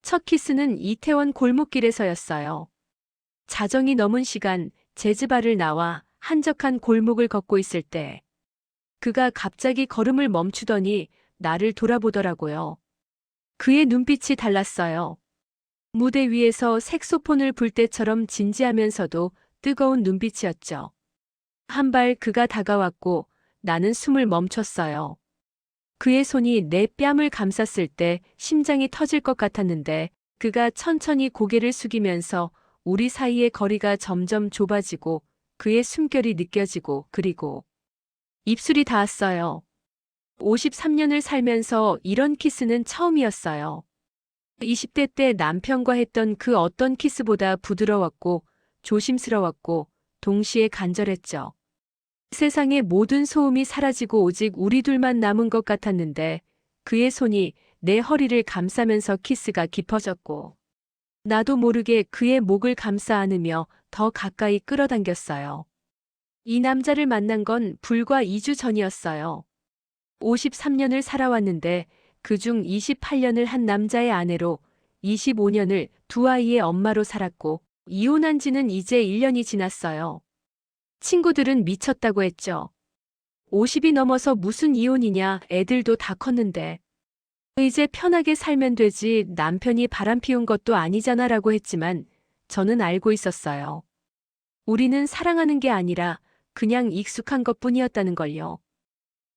첫 키스는 이태원 골목길에서였어요. 자정이 넘은 시간 제즈바를 나와 한적한 골목을 걷고 있을 때 그가 갑자기 걸음을 멈추더니 나를 돌아보더라고요. 그의 눈빛이 달랐어요. 무대 위에서 색소폰을 불 때처럼 진지하면서도 뜨거운 눈빛이었죠. 한 발 그가 다가왔고 나는 숨을 멈췄어요. 그의 손이 내 뺨을 감쌌을 때 심장이 터질 것 같았는데 그가 천천히 고개를 숙이면서 우리 사이의 거리가 점점 좁아지고 그의 숨결이 느껴지고 그리고 입술이 닿았어요. 53년을 살면서 이런 키스는 처음이었어요. 20대 때 남편과 했던 그 어떤 키스보다 부드러웠고 조심스러웠고 동시에 간절했죠. 세상의 모든 소음이 사라지고 오직 우리 둘만 남은 것 같았는데 그의 손이 내 허리를 감싸면서 키스가 깊어졌고 나도 모르게 그의 목을 감싸 안으며 더 가까이 끌어당겼어요. 이 남자를 만난 건 불과 2주 전이었어요. 53년을 살아왔는데 그중 28년을 한 남자의 아내로 25년을 두 아이의 엄마로 살았고 이혼한 지는 이제 1년이 지났어요. 친구들은 미쳤다고 했죠. 50이 넘어서 무슨 이혼이냐, 애들도 다 컸는데. 이제 편하게 살면 되지 남편이 바람 피운 것도 아니잖아 라고 했지만 저는 알고 있었어요. 우리는 사랑하는 게 아니라 그냥 익숙한 것뿐이었다는 걸요.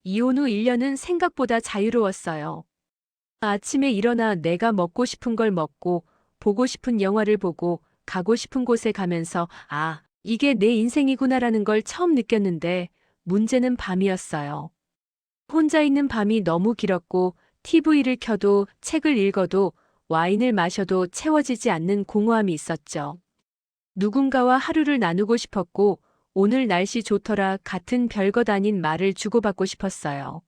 이혼 후 1년은 생각보다 자유로웠어요. 아침에 일어나 내가 먹고 싶은 걸 먹고 보고 싶은 영화를 보고 가고 싶은 곳에 가면서 아, 이게 내 인생이구나라는 걸 처음 느꼈는데 문제는 밤이었어요. 혼자 있는 밤이 너무 길었고 TV를 켜도 책을 읽어도 와인을 마셔도 채워지지 않는 공허함이 있었죠. 누군가와 하루를 나누고 싶었고 오늘 날씨 좋더라 같은 별것 아닌 말을 주고받고 싶었어요.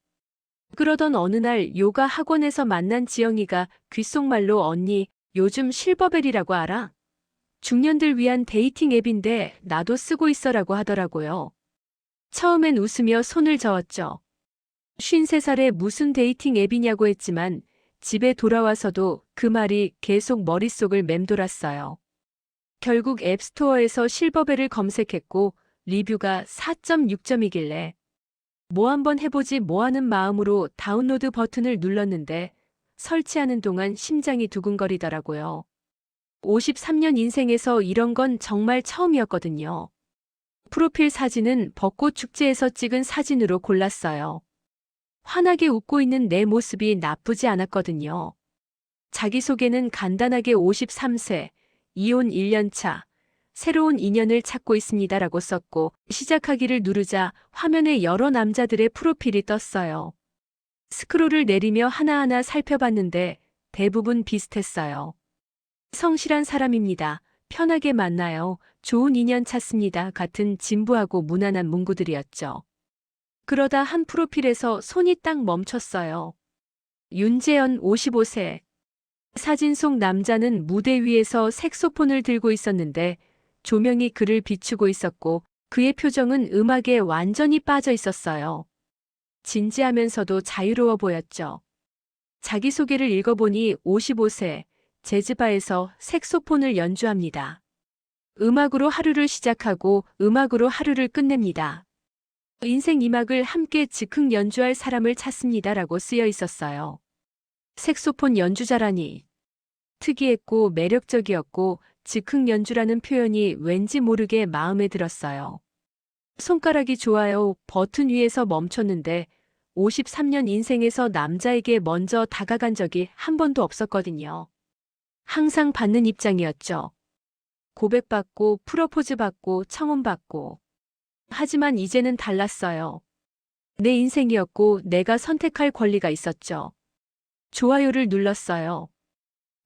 그러던 어느 날 요가 학원에서 만난 지영이가 귓속말로 언니, 요즘 실버벨이라고 알아? 중년들 위한 데이팅 앱인데 나도 쓰고 있어라고 하더라고요. 처음엔 웃으며 손을 저었죠. 53살에 무슨 데이팅 앱이냐고 했지만 집에 돌아와서도 그 말이 계속 머릿속을 맴돌았어요. 결국 앱스토어에서 실버벨을 검색했고 리뷰가 4.6점이길래 뭐 한번 해보지 뭐 하는 마음으로 다운로드 버튼을 눌렀는데 설치하는 동안 심장이 두근거리더라고요. 53년 인생에서 이런 건 정말 처음이었거든요. 프로필 사진은 벚꽃 축제에서 찍은 사진으로 골랐어요. 환하게 웃고 있는 내 모습이 나쁘지 않았거든요. 자기소개는 간단하게 53세, 이혼 1년 차, 새로운 인연을 찾고 있습니다라고 썼고 시작하기를 누르자 화면에 여러 남자들의 프로필이 떴어요. 스크롤을 내리며 하나하나 살펴봤는데 대부분 비슷했어요. 성실한 사람입니다. 편하게 만나요. 좋은 인연 찾습니다. 같은 진부하고 무난한 문구들이었죠. 그러다 한 프로필에서 손이 딱 멈췄어요. 윤재현 55세. 사진 속 남자는 무대 위에서 색소폰을 들고 있었는데 조명이 그를 비추고 있었고 그의 표정은 음악에 완전히 빠져 있었어요. 진지하면서도 자유로워 보였죠. 자기소개를 읽어보니 55세, 재즈바에서 색소폰을 연주합니다. 음악으로 하루를 시작하고 음악으로 하루를 끝냅니다. 인생 2막을 함께 즉흥 연주할 사람을 찾습니다라고 쓰여 있었어요. 색소폰 연주자라니. 특이했고 매력적이었고 즉흥 연주라는 표현이 왠지 모르게 마음에 들었어요. 손가락이 좋아요. 버튼 위에서 멈췄는데 53년 인생에서 남자에게 먼저 다가간 적이 한 번도 없었거든요. 항상 받는 입장이었죠. 고백받고 프로포즈 받고 청혼받고. 하지만 이제는 달랐어요. 내 인생이었고 내가 선택할 권리가 있었죠. 좋아요를 눌렀어요.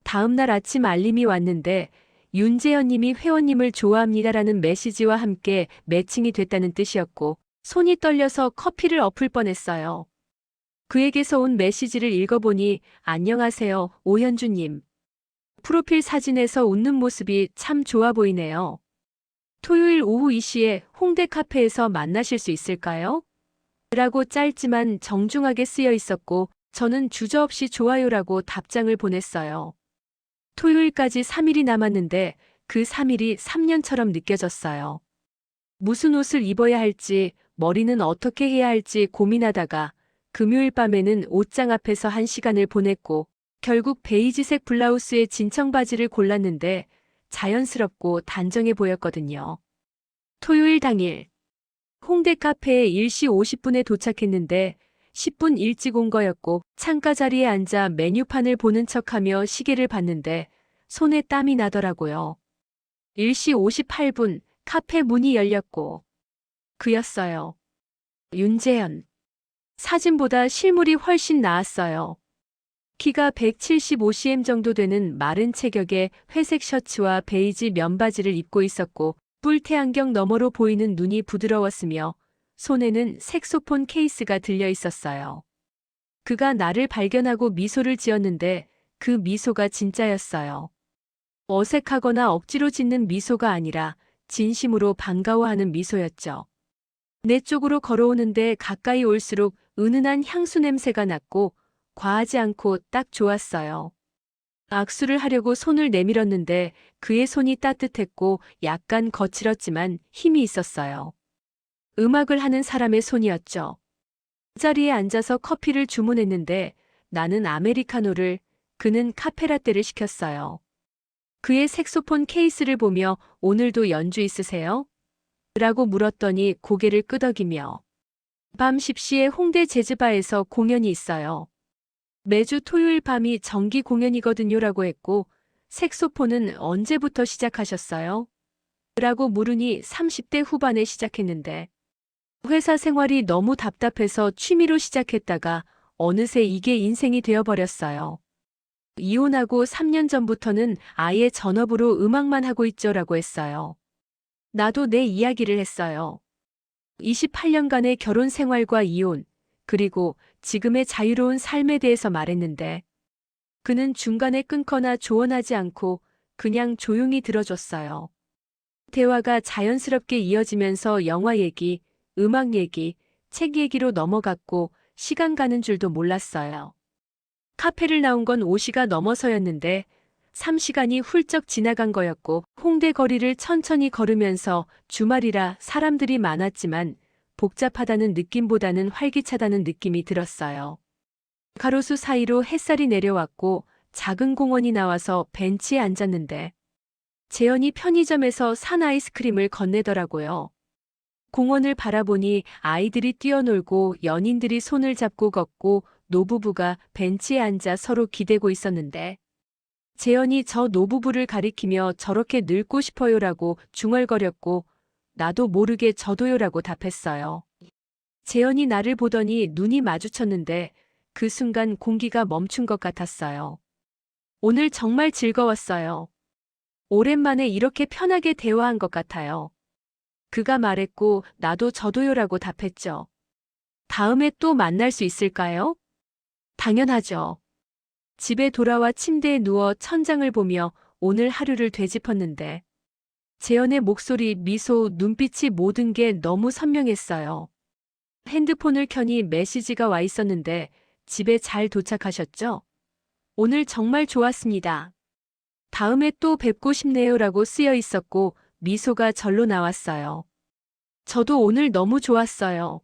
다음 날 아침 알림이 왔는데 윤재현 님이 회원님을 좋아합니다라는 메시지와 함께 매칭이 됐다는 뜻이었고 손이 떨려서 커피를 엎을 뻔했어요. 그에게서 온 메시지를 읽어보니 안녕하세요, 오현주님. 프로필 사진에서 웃는 모습이 참 좋아 보이네요. 토요일 오후 2시에 홍대 카페에서 만나실 수 있을까요? 라고 짧지만 정중하게 쓰여 있었고 저는 주저없이 좋아요라고 답장을 보냈어요. 토요일까지 3일이 남았는데 그 3일이 3년처럼 느껴졌어요. 무슨 옷을 입어야 할지, 머리는 어떻게 해야 할지 고민하다가 금요일 밤에는 옷장 앞에서 1시간을 보냈고 결국 베이지색 블라우스에 진청 바지를 골랐는데 자연스럽고 단정해 보였거든요. 토요일 당일 홍대 카페에 1시 50분에 도착했는데 10분 일찍 온 거였고 창가 자리에 앉아 메뉴판을 보는 척하며 시계를 봤는데 손에 땀이 나더라고요. 1시 58분 카페 문이 열렸고 그였어요. 윤재현. 사진보다 실물이 훨씬 나았어요. 키가 175cm 정도 되는 마른 체격에 회색 셔츠와 베이지 면바지를 입고 있었고 뿔테 안경 너머로 보이는 눈이 부드러웠으며 손에는 색소폰 케이스가 들려 있었어요. 그가 나를 발견하고 미소를 지었는데 그 미소가 진짜였어요. 어색하거나 억지로 짓는 미소가 아니라 진심으로 반가워하는 미소였죠. 내 쪽으로 걸어오는데 가까이 올수록 은은한 향수 냄새가 났고 과하지 않고 딱 좋았어요. 악수를 하려고 손을 내밀었는데 그의 손이 따뜻했고 약간 거칠었지만 힘이 있었어요. 음악을 하는 사람의 손이었죠. 그 자리에 앉아서 커피를 주문했는데 나는 아메리카노를, 그는 카페라떼를 시켰어요. 그의 색소폰 케이스를 보며 오늘도 연주 있으세요? 라고 물었더니 고개를 끄덕이며 밤 10시에 홍대 재즈바에서 공연이 있어요. 매주 토요일 밤이 정기 공연이거든요 라고 했고 색소폰은 언제부터 시작하셨어요? 라고 물으니 30대 후반에 시작했는데 회사 생활이 너무 답답해서 취미로 시작했다가 어느새 이게 인생이 되어버렸어요. 이혼하고 3년 전부터는 아예 전업으로 음악만 하고 있죠 라고 했어요. 나도 내 이야기를 했어요. 28년간의 결혼 생활과 이혼, 그리고 지금의 자유로운 삶에 대해서 말했는데 그는 중간에 끊거나 조언하지 않고 그냥 조용히 들어줬어요. 대화가 자연스럽게 이어지면서 영화 얘기, 음악 얘기, 책 얘기로 넘어갔고 시간 가는 줄도 몰랐어요. 카페를 나온 건 5시가 넘어서였는데 3시간이 훌쩍 지나간 거였고 홍대 거리를 천천히 걸으면서 주말이라 사람들이 많았지만 복잡하다는 느낌보다는 활기차다는 느낌이 들었어요. 가로수 사이로 햇살이 내려왔고 작은 공원이 나와서 벤치에 앉았는데 재현이 편의점에서 산 아이스크림을 건네더라고요. 공원을 바라보니 아이들이 뛰어놀고 연인들이 손을 잡고 걷고 노부부가 벤치에 앉아 서로 기대고 있었는데 재현이 저 노부부를 가리키며 저렇게 늙고 싶어요라고 중얼거렸고 나도 모르게 저도요라고 답했어요. 재현이 나를 보더니 눈이 마주쳤는데 그 순간 공기가 멈춘 것 같았어요. 오늘 정말 즐거웠어요. 오랜만에 이렇게 편하게 대화한 것 같아요. 그가 말했고 나도 저도요라고 답했죠. 다음에 또 만날 수 있을까요? 당연하죠. 집에 돌아와 침대에 누워 천장을 보며 오늘 하루를 되짚었는데 재현의 목소리, 미소, 눈빛이 모든 게 너무 선명했어요. 핸드폰을 켜니 메시지가 와 있었는데 집에 잘 도착하셨죠? 오늘 정말 좋았습니다. 다음에 또 뵙고 싶네요라고 쓰여 있었고 미소가 절로 나왔어요. 저도 오늘 너무 좋았어요.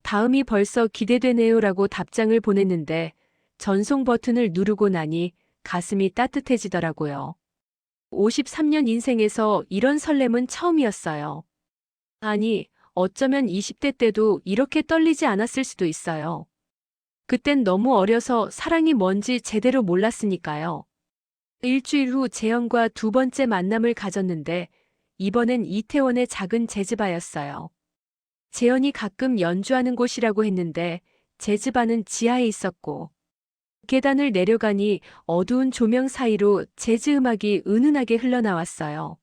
다음이 벌써 기대되네요라고 답장을 보냈는데 전송 버튼을 누르고 나니 가슴이 따뜻해지더라고요. 53년 인생에서 이런 설렘은 처음이었어요. 아니, 어쩌면 20대 때도 이렇게 떨리지 않았을 수도 있어요. 그땐 너무 어려서 사랑이 뭔지 제대로 몰랐으니까요. 일주일 후 재현과 두 번째 만남을 가졌는데 이번엔 이태원의 작은 재즈바였어요. 재현이 가끔 연주하는 곳이라고 했는데 재즈바는 지하에 있었고 계단을 내려가니 어두운 조명 사이로 재즈 음악이 은은하게 흘러나왔어요.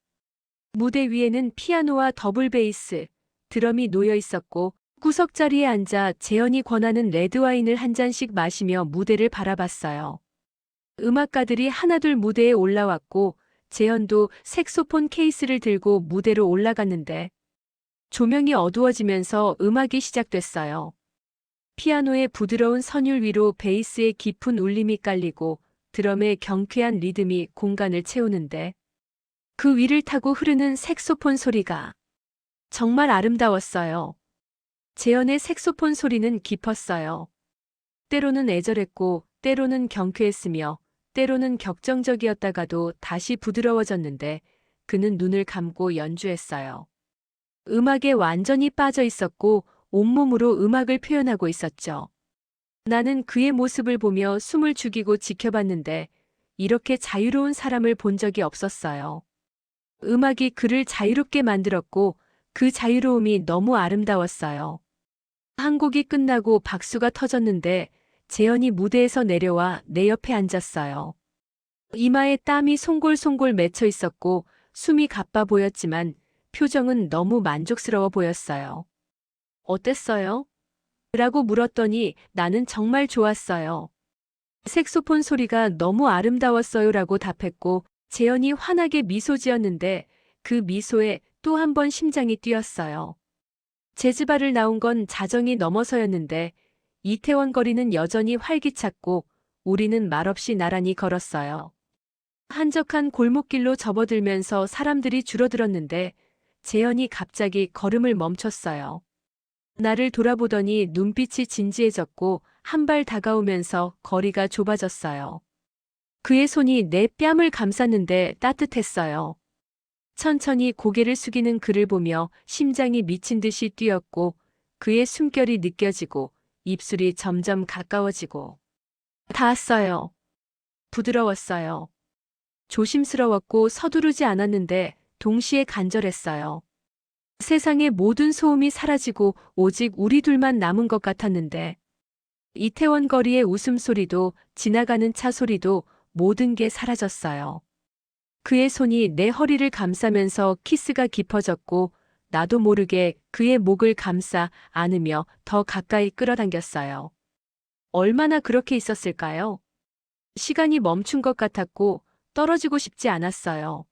무대 위에는 피아노와 더블 베이스, 드럼이 놓여 있었고 구석자리에 앉아 재현이 권하는 레드와인을 한 잔씩 마시며 무대를 바라봤어요. 음악가들이 하나둘 무대에 올라왔고 재현도 색소폰 케이스를 들고 무대로 올라갔는데 조명이 어두워지면서 음악이 시작됐어요. 피아노의 부드러운 선율 위로 베이스의 깊은 울림이 깔리고 드럼의 경쾌한 리듬이 공간을 채우는데 그 위를 타고 흐르는 색소폰 소리가 정말 아름다웠어요. 재현의 색소폰 소리는 깊었어요. 때로는 애절했고, 때로는 경쾌했으며, 때로는 격정적이었다가도 다시 부드러워졌는데, 그는 눈을 감고 연주했어요. 음악에 완전히 빠져 있었고, 온몸으로 음악을 표현하고 있었죠. 나는 그의 모습을 보며 숨을 죽이고 지켜봤는데, 이렇게 자유로운 사람을 본 적이 없었어요. 음악이 그를 자유롭게 만들었고, 그 자유로움이 너무 아름다웠어요. 한 곡이 끝나고 박수가 터졌는데 재현이 무대에서 내려와 내 옆에 앉았어요. 이마에 땀이 송골송골 맺혀 있었고 숨이 가빠 보였지만 표정은 너무 만족스러워 보였어요. 어땠어요? 라고 물었더니 나는 정말 좋았어요. 색소폰 소리가 너무 아름다웠어요 라고 답했고 재현이 환하게 미소 지었는데 그 미소에 또 한 번 심장이 뛰었어요. 제즈바를 나온 건 자정이 넘어서였는데 이태원 거리는 여전히 활기찼고 우리는 말없이 나란히 걸었어요. 한적한 골목길로 접어들면서 사람들이 줄어들었는데 재현이 갑자기 걸음을 멈췄어요. 나를 돌아보더니 눈빛이 진지해졌고 한 발 다가오면서 거리가 좁아졌어요. 그의 손이 내 뺨을 감쌌는데 따뜻했어요. 천천히 고개를 숙이는 그를 보며 심장이 미친 듯이 뛰었고 그의 숨결이 느껴지고 입술이 점점 가까워지고 닿았어요. 부드러웠어요. 조심스러웠고 서두르지 않았는데 동시에 간절했어요. 세상의 모든 소음이 사라지고 오직 우리 둘만 남은 것 같았는데 이태원 거리의 웃음소리도 지나가는 차 소리도 모든 게 사라졌어요. 그의 손이 내 허리를 감싸면서 키스가 깊어졌고 나도 모르게 그의 목을 감싸 안으며 더 가까이 끌어당겼어요. 얼마나 그렇게 있었을까요? 시간이 멈춘 것 같았고 떨어지고 싶지 않았어요.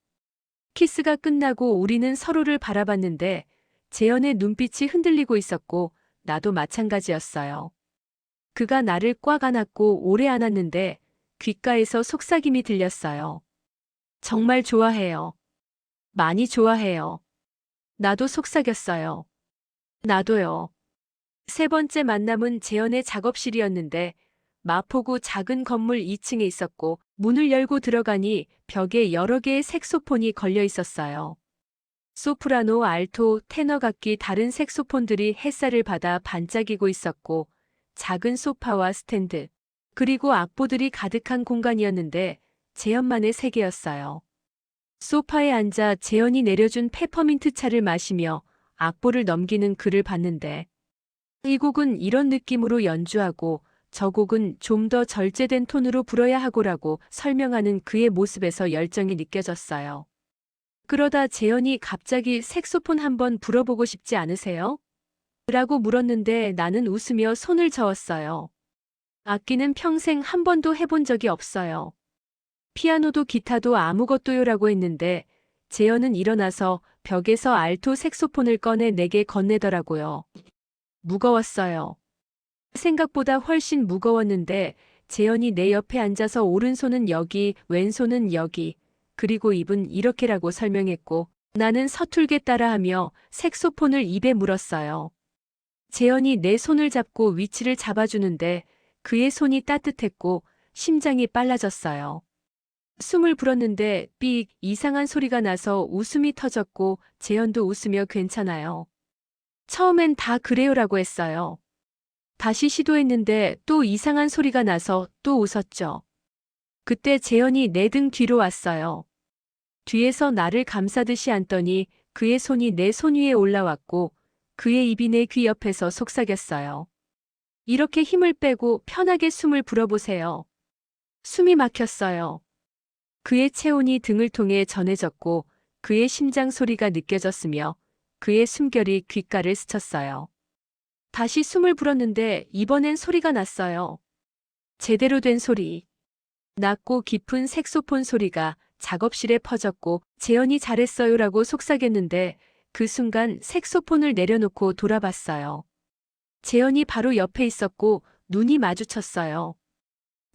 키스가 끝나고 우리는 서로를 바라봤는데 재현의 눈빛이 흔들리고 있었고 나도 마찬가지였어요. 그가 나를 꽉 안았고 오래 안았는데 귓가에서 속삭임이 들렸어요. 정말 좋아해요. 많이 좋아해요. 나도 속삭였어요. 나도요. 세 번째 만남은 재현의 작업실이었는데 마포구 작은 건물 2층에 있었고 문을 열고 들어가니 벽에 여러 개의 색소폰이 걸려 있었어요. 소프라노, 알토, 테너 각기 다른 색소폰들이 햇살을 받아 반짝이고 있었고 작은 소파와 스탠드, 그리고 악보들이 가득한 공간이었는데 재현만의 세계였어요. 소파에 앉아 재현이 내려준 페퍼민트 차를 마시며 악보를 넘기는 그를 봤는데 이 곡은 이런 느낌으로 연주하고 저 곡은 좀 더 절제된 톤으로 불어야 하고라고 설명하는 그의 모습에서 열정이 느껴졌어요. 그러다 재현이 갑자기 색소폰 한번 불어보고 싶지 않으세요? 라고 물었는데 나는 웃으며 손을 저었어요. 악기는 평생 한 번도 해본 적이 없어요. 피아노도 기타도 아무것도요라고 했는데 재현은 일어나서 벽에서 알토 색소폰을 꺼내 내게 건네더라고요. 무거웠어요. 생각보다 훨씬 무거웠는데 재현이 내 옆에 앉아서 오른손은 여기, 왼손은 여기, 그리고 입은 이렇게라고 설명했고 나는 서툴게 따라하며 색소폰을 입에 물었어요. 재현이 내 손을 잡고 위치를 잡아주는데 그의 손이 따뜻했고 심장이 빨라졌어요. 숨을 불었는데 삑 이상한 소리가 나서 웃음이 터졌고 재현도 웃으며 괜찮아요. 처음엔 다 그래요라고 했어요. 다시 시도했는데 또 이상한 소리가 나서 또 웃었죠. 그때 재현이 내 등 뒤로 왔어요. 뒤에서 나를 감싸듯이 안더니 그의 손이 내 손 위에 올라왔고 그의 입이 내 귀 옆에서 속삭였어요. 이렇게 힘을 빼고 편하게 숨을 불어보세요. 숨이 막혔어요. 그의 체온이 등을 통해 전해졌고 그의 심장 소리가 느껴졌으며 그의 숨결이 귓가를 스쳤어요. 다시 숨을 불었는데 이번엔 소리가 났어요. 제대로 된 소리. 낮고 깊은 색소폰 소리가 작업실에 퍼졌고 재현이 잘했어요라고 속삭였는데 그 순간 색소폰을 내려놓고 돌아봤어요. 재현이 바로 옆에 있었고 눈이 마주쳤어요.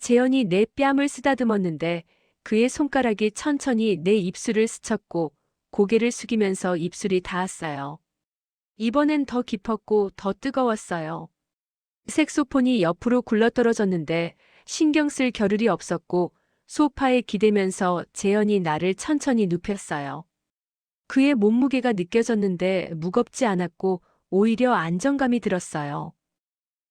재현이 내 뺨을 쓰다듬었는데 그의 손가락이 천천히 내 입술을 스쳤고 고개를 숙이면서 입술이 닿았어요. 이번엔 더 깊었고 더 뜨거웠어요. 색소폰이 옆으로 굴러떨어졌는데 신경 쓸 겨를이 없었고 소파에 기대면서 재현이 나를 천천히 눕혔어요. 그의 몸무게가 느껴졌는데 무겁지 않았고 오히려 안정감이 들었어요.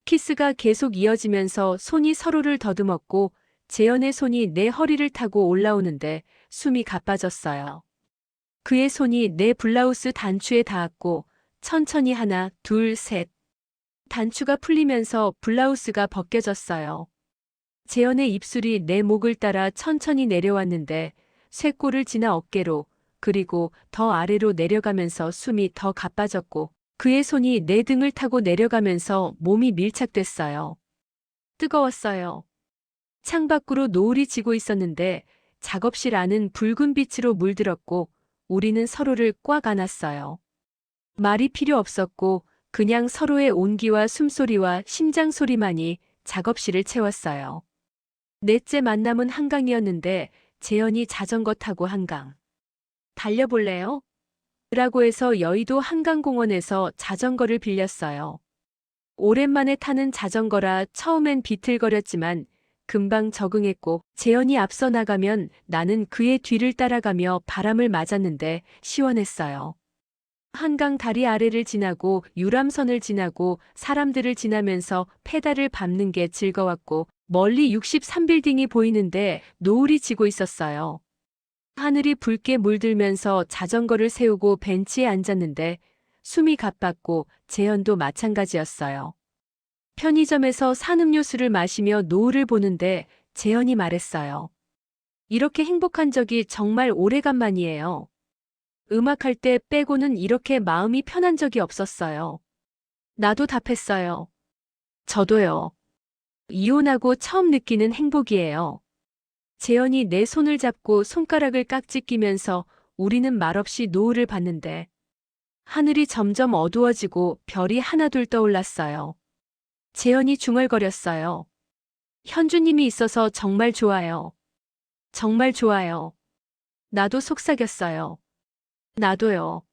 키스가 계속 이어지면서 손이 서로를 더듬었고 재현의 손이 내 허리를 타고 올라오는데 숨이 가빠졌어요. 그의 손이 내 블라우스 단추에 닿았고 천천히 하나, 둘, 셋. 단추가 풀리면서 블라우스가 벗겨졌어요. 재현의 입술이 내 목을 따라 천천히 내려왔는데 쇄골을 지나 어깨로 그리고 더 아래로 내려가면서 숨이 더 가빠졌고 그의 손이 내 등을 타고 내려가면서 몸이 밀착됐어요. 뜨거웠어요. 창밖으로 노을이 지고 있었는데 작업실 안은 붉은 빛으로 물들었고 우리는 서로를 꽉 안았어요. 말이 필요 없었고 그냥 서로의 온기와 숨소리와 심장 소리만이 작업실을 채웠어요. 넷째 만남은 한강이었는데 재현이 자전거 타고 한강. 달려볼래요? 라고 해서 여의도 한강공원에서 자전거를 빌렸어요. 오랜만에 타는 자전거라 처음엔 비틀거렸지만 금방 적응했고 재현이 앞서 나가면 나는 그의 뒤를 따라가며 바람을 맞았는데 시원했어요. 한강 다리 아래를 지나고 유람선을 지나고 사람들을 지나면서 페달을 밟는 게 즐거웠고 멀리 63빌딩이 보이는데 노을이 지고 있었어요. 하늘이 붉게 물들면서 자전거를 세우고 벤치에 앉았는데 숨이 가빴고 재현도 마찬가지였어요. 편의점에서 산음료수를 마시며 노을을 보는데 재현이 말했어요. 이렇게 행복한 적이 정말 오래간만이에요. 음악할 때 빼고는 이렇게 마음이 편한 적이 없었어요. 나도 답했어요. 저도요. 이혼하고 처음 느끼는 행복이에요. 재현이 내 손을 잡고 손가락을 깍지 끼면서 우리는 말없이 노을을 봤는데 하늘이 점점 어두워지고 별이 하나둘 떠올랐어요. 재현이 중얼거렸어요. 현주님이 있어서 정말 좋아요. 정말 좋아요. 나도 속삭였어요. 나도요.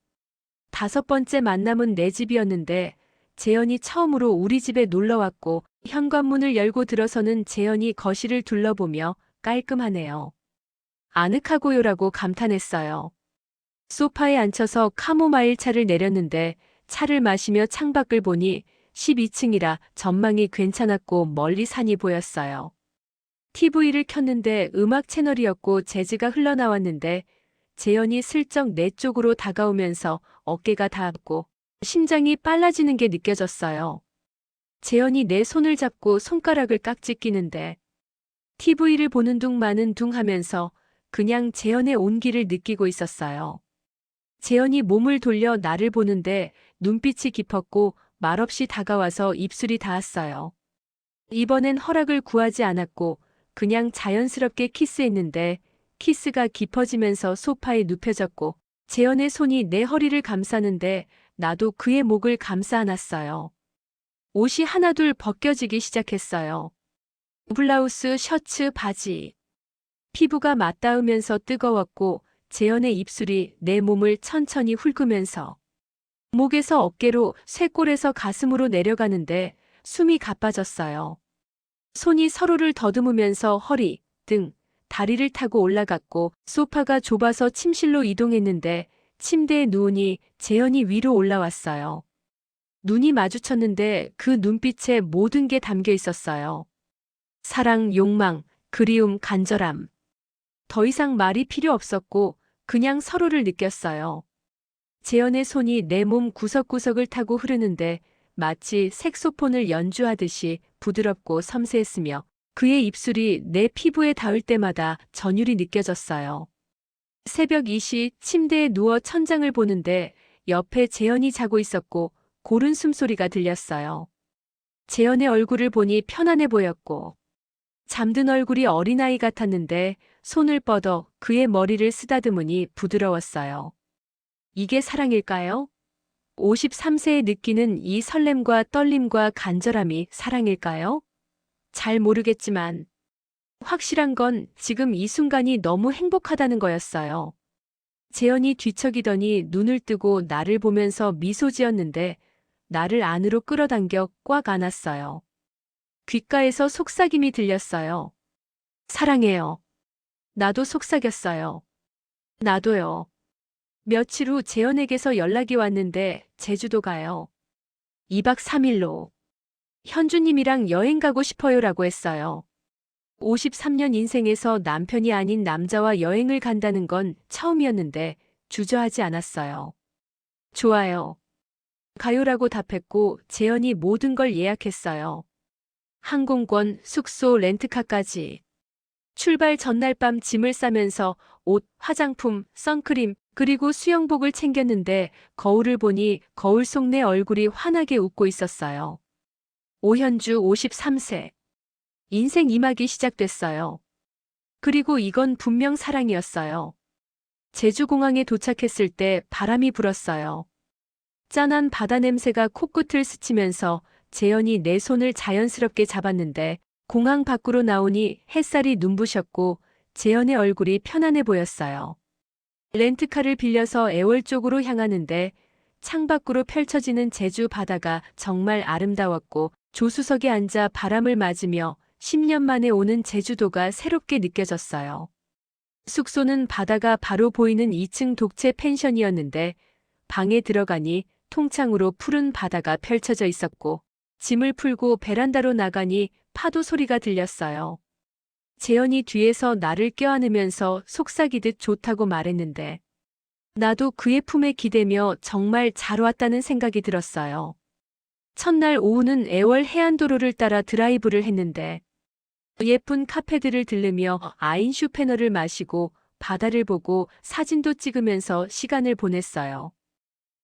다섯 번째 만남은 내 집이었는데 재현이 처음으로 우리 집에 놀러 왔고 현관문을 열고 들어서는 재현이 거실을 둘러보며 깔끔하네요. 아늑하고요라고 감탄했어요. 소파에 앉혀서 카모마일 차를 내렸는데 차를 마시며 창밖을 보니 12층이라 전망이 괜찮았고 멀리 산이 보였어요. TV를 켰는데 음악 채널이었고 재즈가 흘러나왔는데 재현이 슬쩍 내 쪽으로 다가오면서 어깨가 닿았고 심장이 빨라지는 게 느껴졌어요. 재현이 내 손을 잡고 손가락을 깍지 끼는데 TV를 보는 둥 마는 둥 하면서 그냥 재현의 온기를 느끼고 있었어요. 재현이 몸을 돌려 나를 보는데 눈빛이 깊었고 말없이 다가와서 입술이 닿았어요. 이번엔 허락을 구하지 않았고 그냥 자연스럽게 키스했는데 키스가 깊어지면서 소파에 눕혀졌고 재현의 손이 내 허리를 감싸는데 나도 그의 목을 감싸 안았어요. 옷이 하나둘 벗겨지기 시작했어요. 블라우스, 셔츠, 바지. 피부가 맞닿으면서 뜨거웠고 재현의 입술이 내 몸을 천천히 훑으면서 목에서 어깨로 쇄골에서 가슴으로 내려가는데 숨이 가빠졌어요. 손이 서로를 더듬으면서 허리, 등, 다리를 타고 올라갔고 소파가 좁아서 침실로 이동했는데 침대에 누우니 재현이 위로 올라왔어요. 눈이 마주쳤는데 그 눈빛에 모든 게 담겨 있었어요. 사랑, 욕망, 그리움, 간절함. 더 이상 말이 필요 없었고 그냥 서로를 느꼈어요. 재현의 손이 내 몸 구석구석을 타고 흐르는데 마치 색소폰을 연주하듯이 부드럽고 섬세했으며 그의 입술이 내 피부에 닿을 때마다 전율이 느껴졌어요. 새벽 2시 침대에 누워 천장을 보는데 옆에 재현이 자고 있었고 고른 숨소리가 들렸어요. 재현의 얼굴을 보니 편안해 보였고 잠든 얼굴이 어린아이 같았는데 손을 뻗어 그의 머리를 쓰다듬으니 부드러웠어요. 이게 사랑일까요? 53세에 느끼는 이 설렘과 떨림과 간절함이 사랑일까요? 잘 모르겠지만 확실한 건 지금 이 순간이 너무 행복하다는 거였어요. 재현이 뒤척이더니 눈을 뜨고 나를 보면서 미소 지었는데 나를 안으로 끌어당겨 꽉 안았어요. 귓가에서 속삭임이 들렸어요. 사랑해요. 나도 속삭였어요. 나도요. 며칠 후 재현에게서 연락이 왔는데 제주도 가요. 2박 3일로. 현주님이랑 여행 가고 싶어요라고 했어요. 53년 인생에서 남편이 아닌 남자와 여행을 간다는 건 처음이었는데 주저하지 않았어요. 좋아요. 가요라고 답했고 재현이 모든 걸 예약했어요. 항공권, 숙소, 렌트카까지. 출발 전날 밤 짐을 싸면서 옷, 화장품, 선크림, 그리고 수영복을 챙겼는데 거울을 보니 거울 속 내 얼굴이 환하게 웃고 있었어요. 오현주 53세. 인생 2막이 시작됐어요. 그리고 이건 분명 사랑이었어요. 제주공항에 도착했을 때 바람이 불었어요. 짠한 바다 냄새가 코끝을 스치면서 재현이 내 손을 자연스럽게 잡았는데 공항 밖으로 나오니 햇살이 눈부셨고 재현의 얼굴이 편안해 보였어요. 렌트카를 빌려서 애월 쪽으로 향하는데 창밖으로 펼쳐지는 제주 바다가 정말 아름다웠고 조수석에 앉아 바람을 맞으며 10년 만에 오는 제주도가 새롭게 느껴졌어요. 숙소는 바다가 바로 보이는 2층 독채 펜션이었는데 방에 들어가니 통창으로 푸른 바다가 펼쳐져 있었고 짐을 풀고 베란다로 나가니 파도 소리가 들렸어요. 재현이 뒤에서 나를 껴안으면서 속삭이듯 좋다고 말했는데 나도 그의 품에 기대며 정말 잘 왔다는 생각이 들었어요. 첫날 오후는 애월 해안도로를 따라 드라이브를 했는데 예쁜 카페들을 들르며 아인슈페너를 마시고 바다를 보고 사진도 찍으면서 시간을 보냈어요.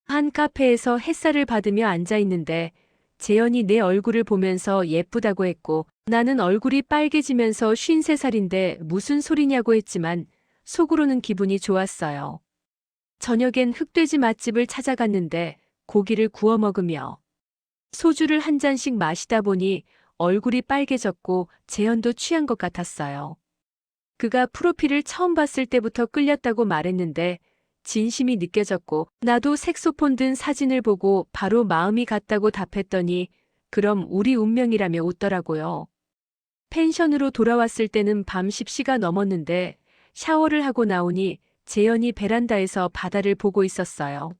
한 카페에서 햇살을 받으며 앉아 있는데 재현이 내 얼굴을 보면서 예쁘다고 했고 나는 얼굴이 빨개지면서 53살인데 무슨 소리냐고 했지만 속으로는 기분이 좋았어요. 저녁엔 흑돼지 맛집을 찾아갔는데 고기를 구워 먹으며 소주를 한 잔씩 마시다 보니 얼굴이 빨개졌고 재현도 취한 것 같았어요. 그가 프로필을 처음 봤을 때부터 끌렸다고 말했는데 진심이 느껴졌고 나도 색소폰 든 사진을 보고 바로 마음이 갔다고 답했더니 그럼 우리 운명이라며 웃더라고요. 펜션으로 돌아왔을 때는 밤 10시가 넘었는데 샤워를 하고 나오니 재현이 베란다에서 바다를 보고 있었어요.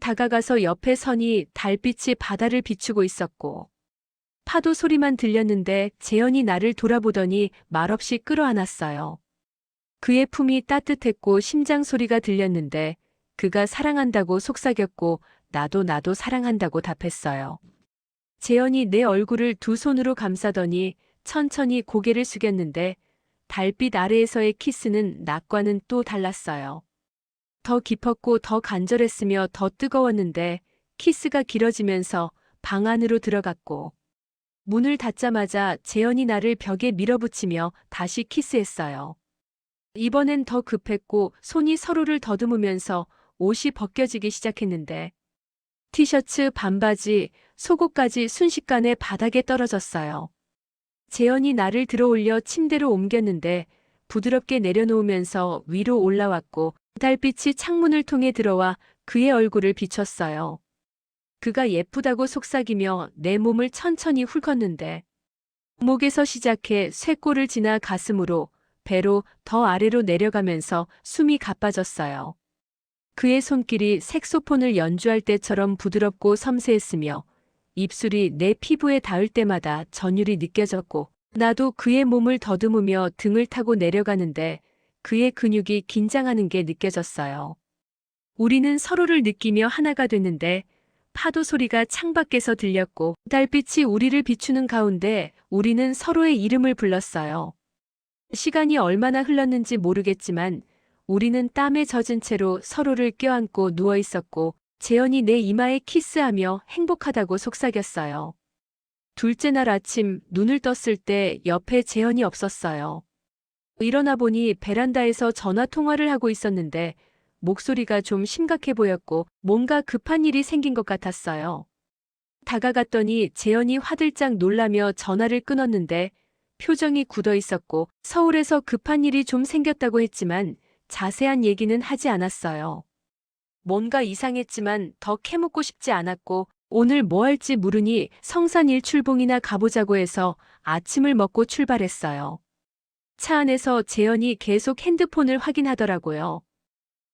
다가가서 옆에 서니 달빛이 바다를 비추고 있었고 파도 소리만 들렸는데 재현이 나를 돌아보더니 말없이 끌어안았어요. 그의 품이 따뜻했고 심장 소리가 들렸는데 그가 사랑한다고 속삭였고 나도 사랑한다고 답했어요. 재현이 내 얼굴을 두 손으로 감싸더니 천천히 고개를 숙였는데 달빛 아래에서의 키스는 낮과는 또 달랐어요. 더 깊었고 더 간절했으며 더 뜨거웠는데 키스가 길어지면서 방 안으로 들어갔고 문을 닫자마자 재현이 나를 벽에 밀어붙이며 다시 키스했어요. 이번엔 더 급했고 손이 서로를 더듬으면서 옷이 벗겨지기 시작했는데 티셔츠, 반바지, 속옷까지 순식간에 바닥에 떨어졌어요. 재현이 나를 들어올려 침대로 옮겼는데 부드럽게 내려놓으면서 위로 올라왔고 달빛이 창문을 통해 들어와 그의 얼굴을 비췄어요. 그가 예쁘다고 속삭이며 내 몸을 천천히 훑었는데 목에서 시작해 쇄골을 지나 가슴으로 배로 더 아래로 내려가면서 숨이 가빠졌어요. 그의 손길이 색소폰을 연주할 때처럼 부드럽고 섬세했으며 입술이 내 피부에 닿을 때마다 전율이 느껴졌고 나도 그의 몸을 더듬으며 등을 타고 내려가는데 그의 근육이 긴장하는 게 느껴졌어요. 우리는 서로를 느끼며 하나가 됐는데 파도 소리가 창밖에서 들렸고 달빛이 우리를 비추는 가운데 우리는 서로의 이름을 불렀어요. 시간이 얼마나 흘렀는지 모르겠지만 우리는 땀에 젖은 채로 서로를 껴안고 누워 있었고 재현이 내 이마에 키스하며 행복하다고 속삭였어요. 둘째 날 아침 눈을 떴을 때 옆에 재현이 없었어요. 일어나 보니 베란다에서 전화 통화를 하고 있었는데 목소리가 좀 심각해 보였고 뭔가 급한 일이 생긴 것 같았어요. 다가갔더니 재현이 화들짝 놀라며 전화를 끊었는데 표정이 굳어 있었고 서울에서 급한 일이 좀 생겼다고 했지만 자세한 얘기는 하지 않았어요. 뭔가 이상했지만 더 캐묻고 싶지 않았고 오늘 뭐 할지 물으니 성산 일출봉이나 가보자고 해서 아침을 먹고 출발했어요. 차 안에서 재현이 계속 핸드폰을 확인하더라고요.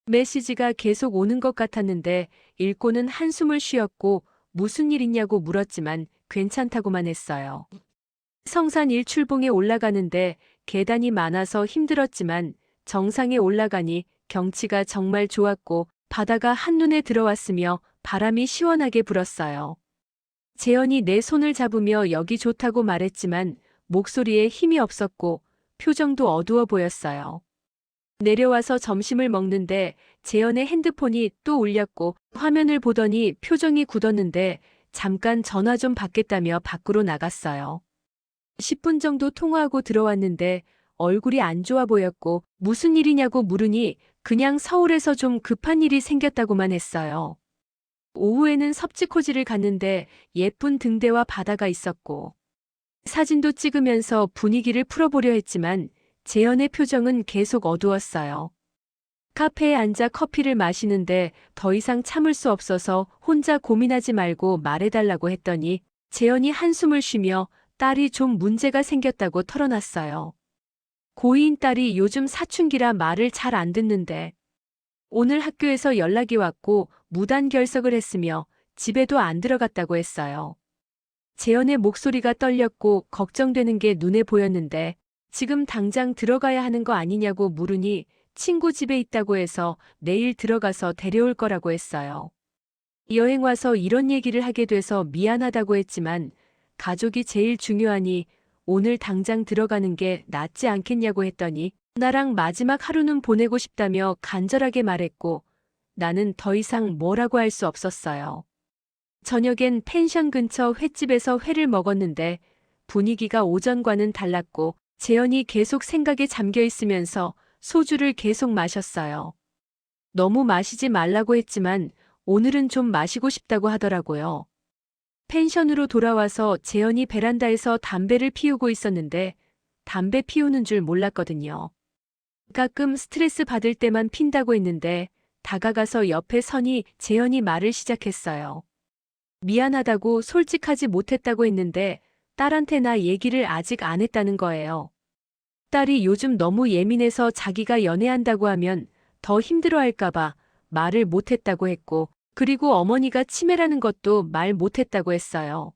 메시지가 계속 오는 것 같았는데 읽고는 한숨을 쉬었고 무슨 일 있냐고 물었지만 괜찮다고만 했어요. 성산 일출봉에 올라가는데 계단이 많아서 힘들었지만 정상에 올라가니 경치가 정말 좋았고 바다가 한눈에 들어왔으며 바람이 시원하게 불었어요. 재현이 내 손을 잡으며 여기 좋다고 말했지만 목소리에 힘이 없었고 표정도 어두워 보였어요. 내려와서 점심을 먹는데 재현의 핸드폰이 또 울렸고 화면을 보더니 표정이 굳었는데 잠깐 전화 좀 받겠다며 밖으로 나갔어요. 10분 정도 통화하고 들어왔는데 얼굴이 안 좋아 보였고 무슨 일이냐고 물으니 그냥 서울에서 좀 급한 일이 생겼다고만 했어요. 오후에는 섭지코지를 갔는데 예쁜 등대와 바다가 있었고 사진도 찍으면서 분위기를 풀어보려 했지만 재현의 표정은 계속 어두웠어요. 카페에 앉아 커피를 마시는데 더 이상 참을 수 없어서 혼자 고민하지 말고 말해달라고 했더니 재현이 한숨을 쉬며 딸이 좀 문제가 생겼다고 털어놨어요. 고2인 딸이 요즘 사춘기라 말을 잘 안 듣는데 오늘 학교에서 연락이 왔고 무단 결석을 했으며 집에도 안 들어갔다고 했어요. 재현의 목소리가 떨렸고 걱정되는 게 눈에 보였는데 지금 당장 들어가야 하는 거 아니냐고 물으니 친구 집에 있다고 해서 내일 들어가서 데려올 거라고 했어요. 여행 와서 이런 얘기를 하게 돼서 미안하다고 했지만 가족이 제일 중요하니 오늘 당장 들어가는 게 낫지 않겠냐고 했더니 나랑 마지막 하루는 보내고 싶다며 간절하게 말했고 나는 더 이상 뭐라고 할 수 없었어요. 저녁엔 펜션 근처 횟집에서 회를 먹었는데 분위기가 오전과는 달랐고 재현이 계속 생각에 잠겨 있으면서 소주를 계속 마셨어요. 너무 마시지 말라고 했지만 오늘은 좀 마시고 싶다고 하더라고요. 펜션으로 돌아와서 재현이 베란다에서 담배를 피우고 있었는데 담배 피우는 줄 몰랐거든요. 가끔 스트레스 받을 때만 핀다고 했는데 다가가서 옆에 서니 재현이 말을 시작했어요. 미안하다고 솔직하지 못했다고 했는데 딸한테 나 얘기를 아직 안 했다는 거예요. 딸이 요즘 너무 예민해서 자기가 연애한다고 하면 더 힘들어할까봐 말을 못했다고 했고 그리고 어머니가 치매라는 것도 말 못했다고 했어요.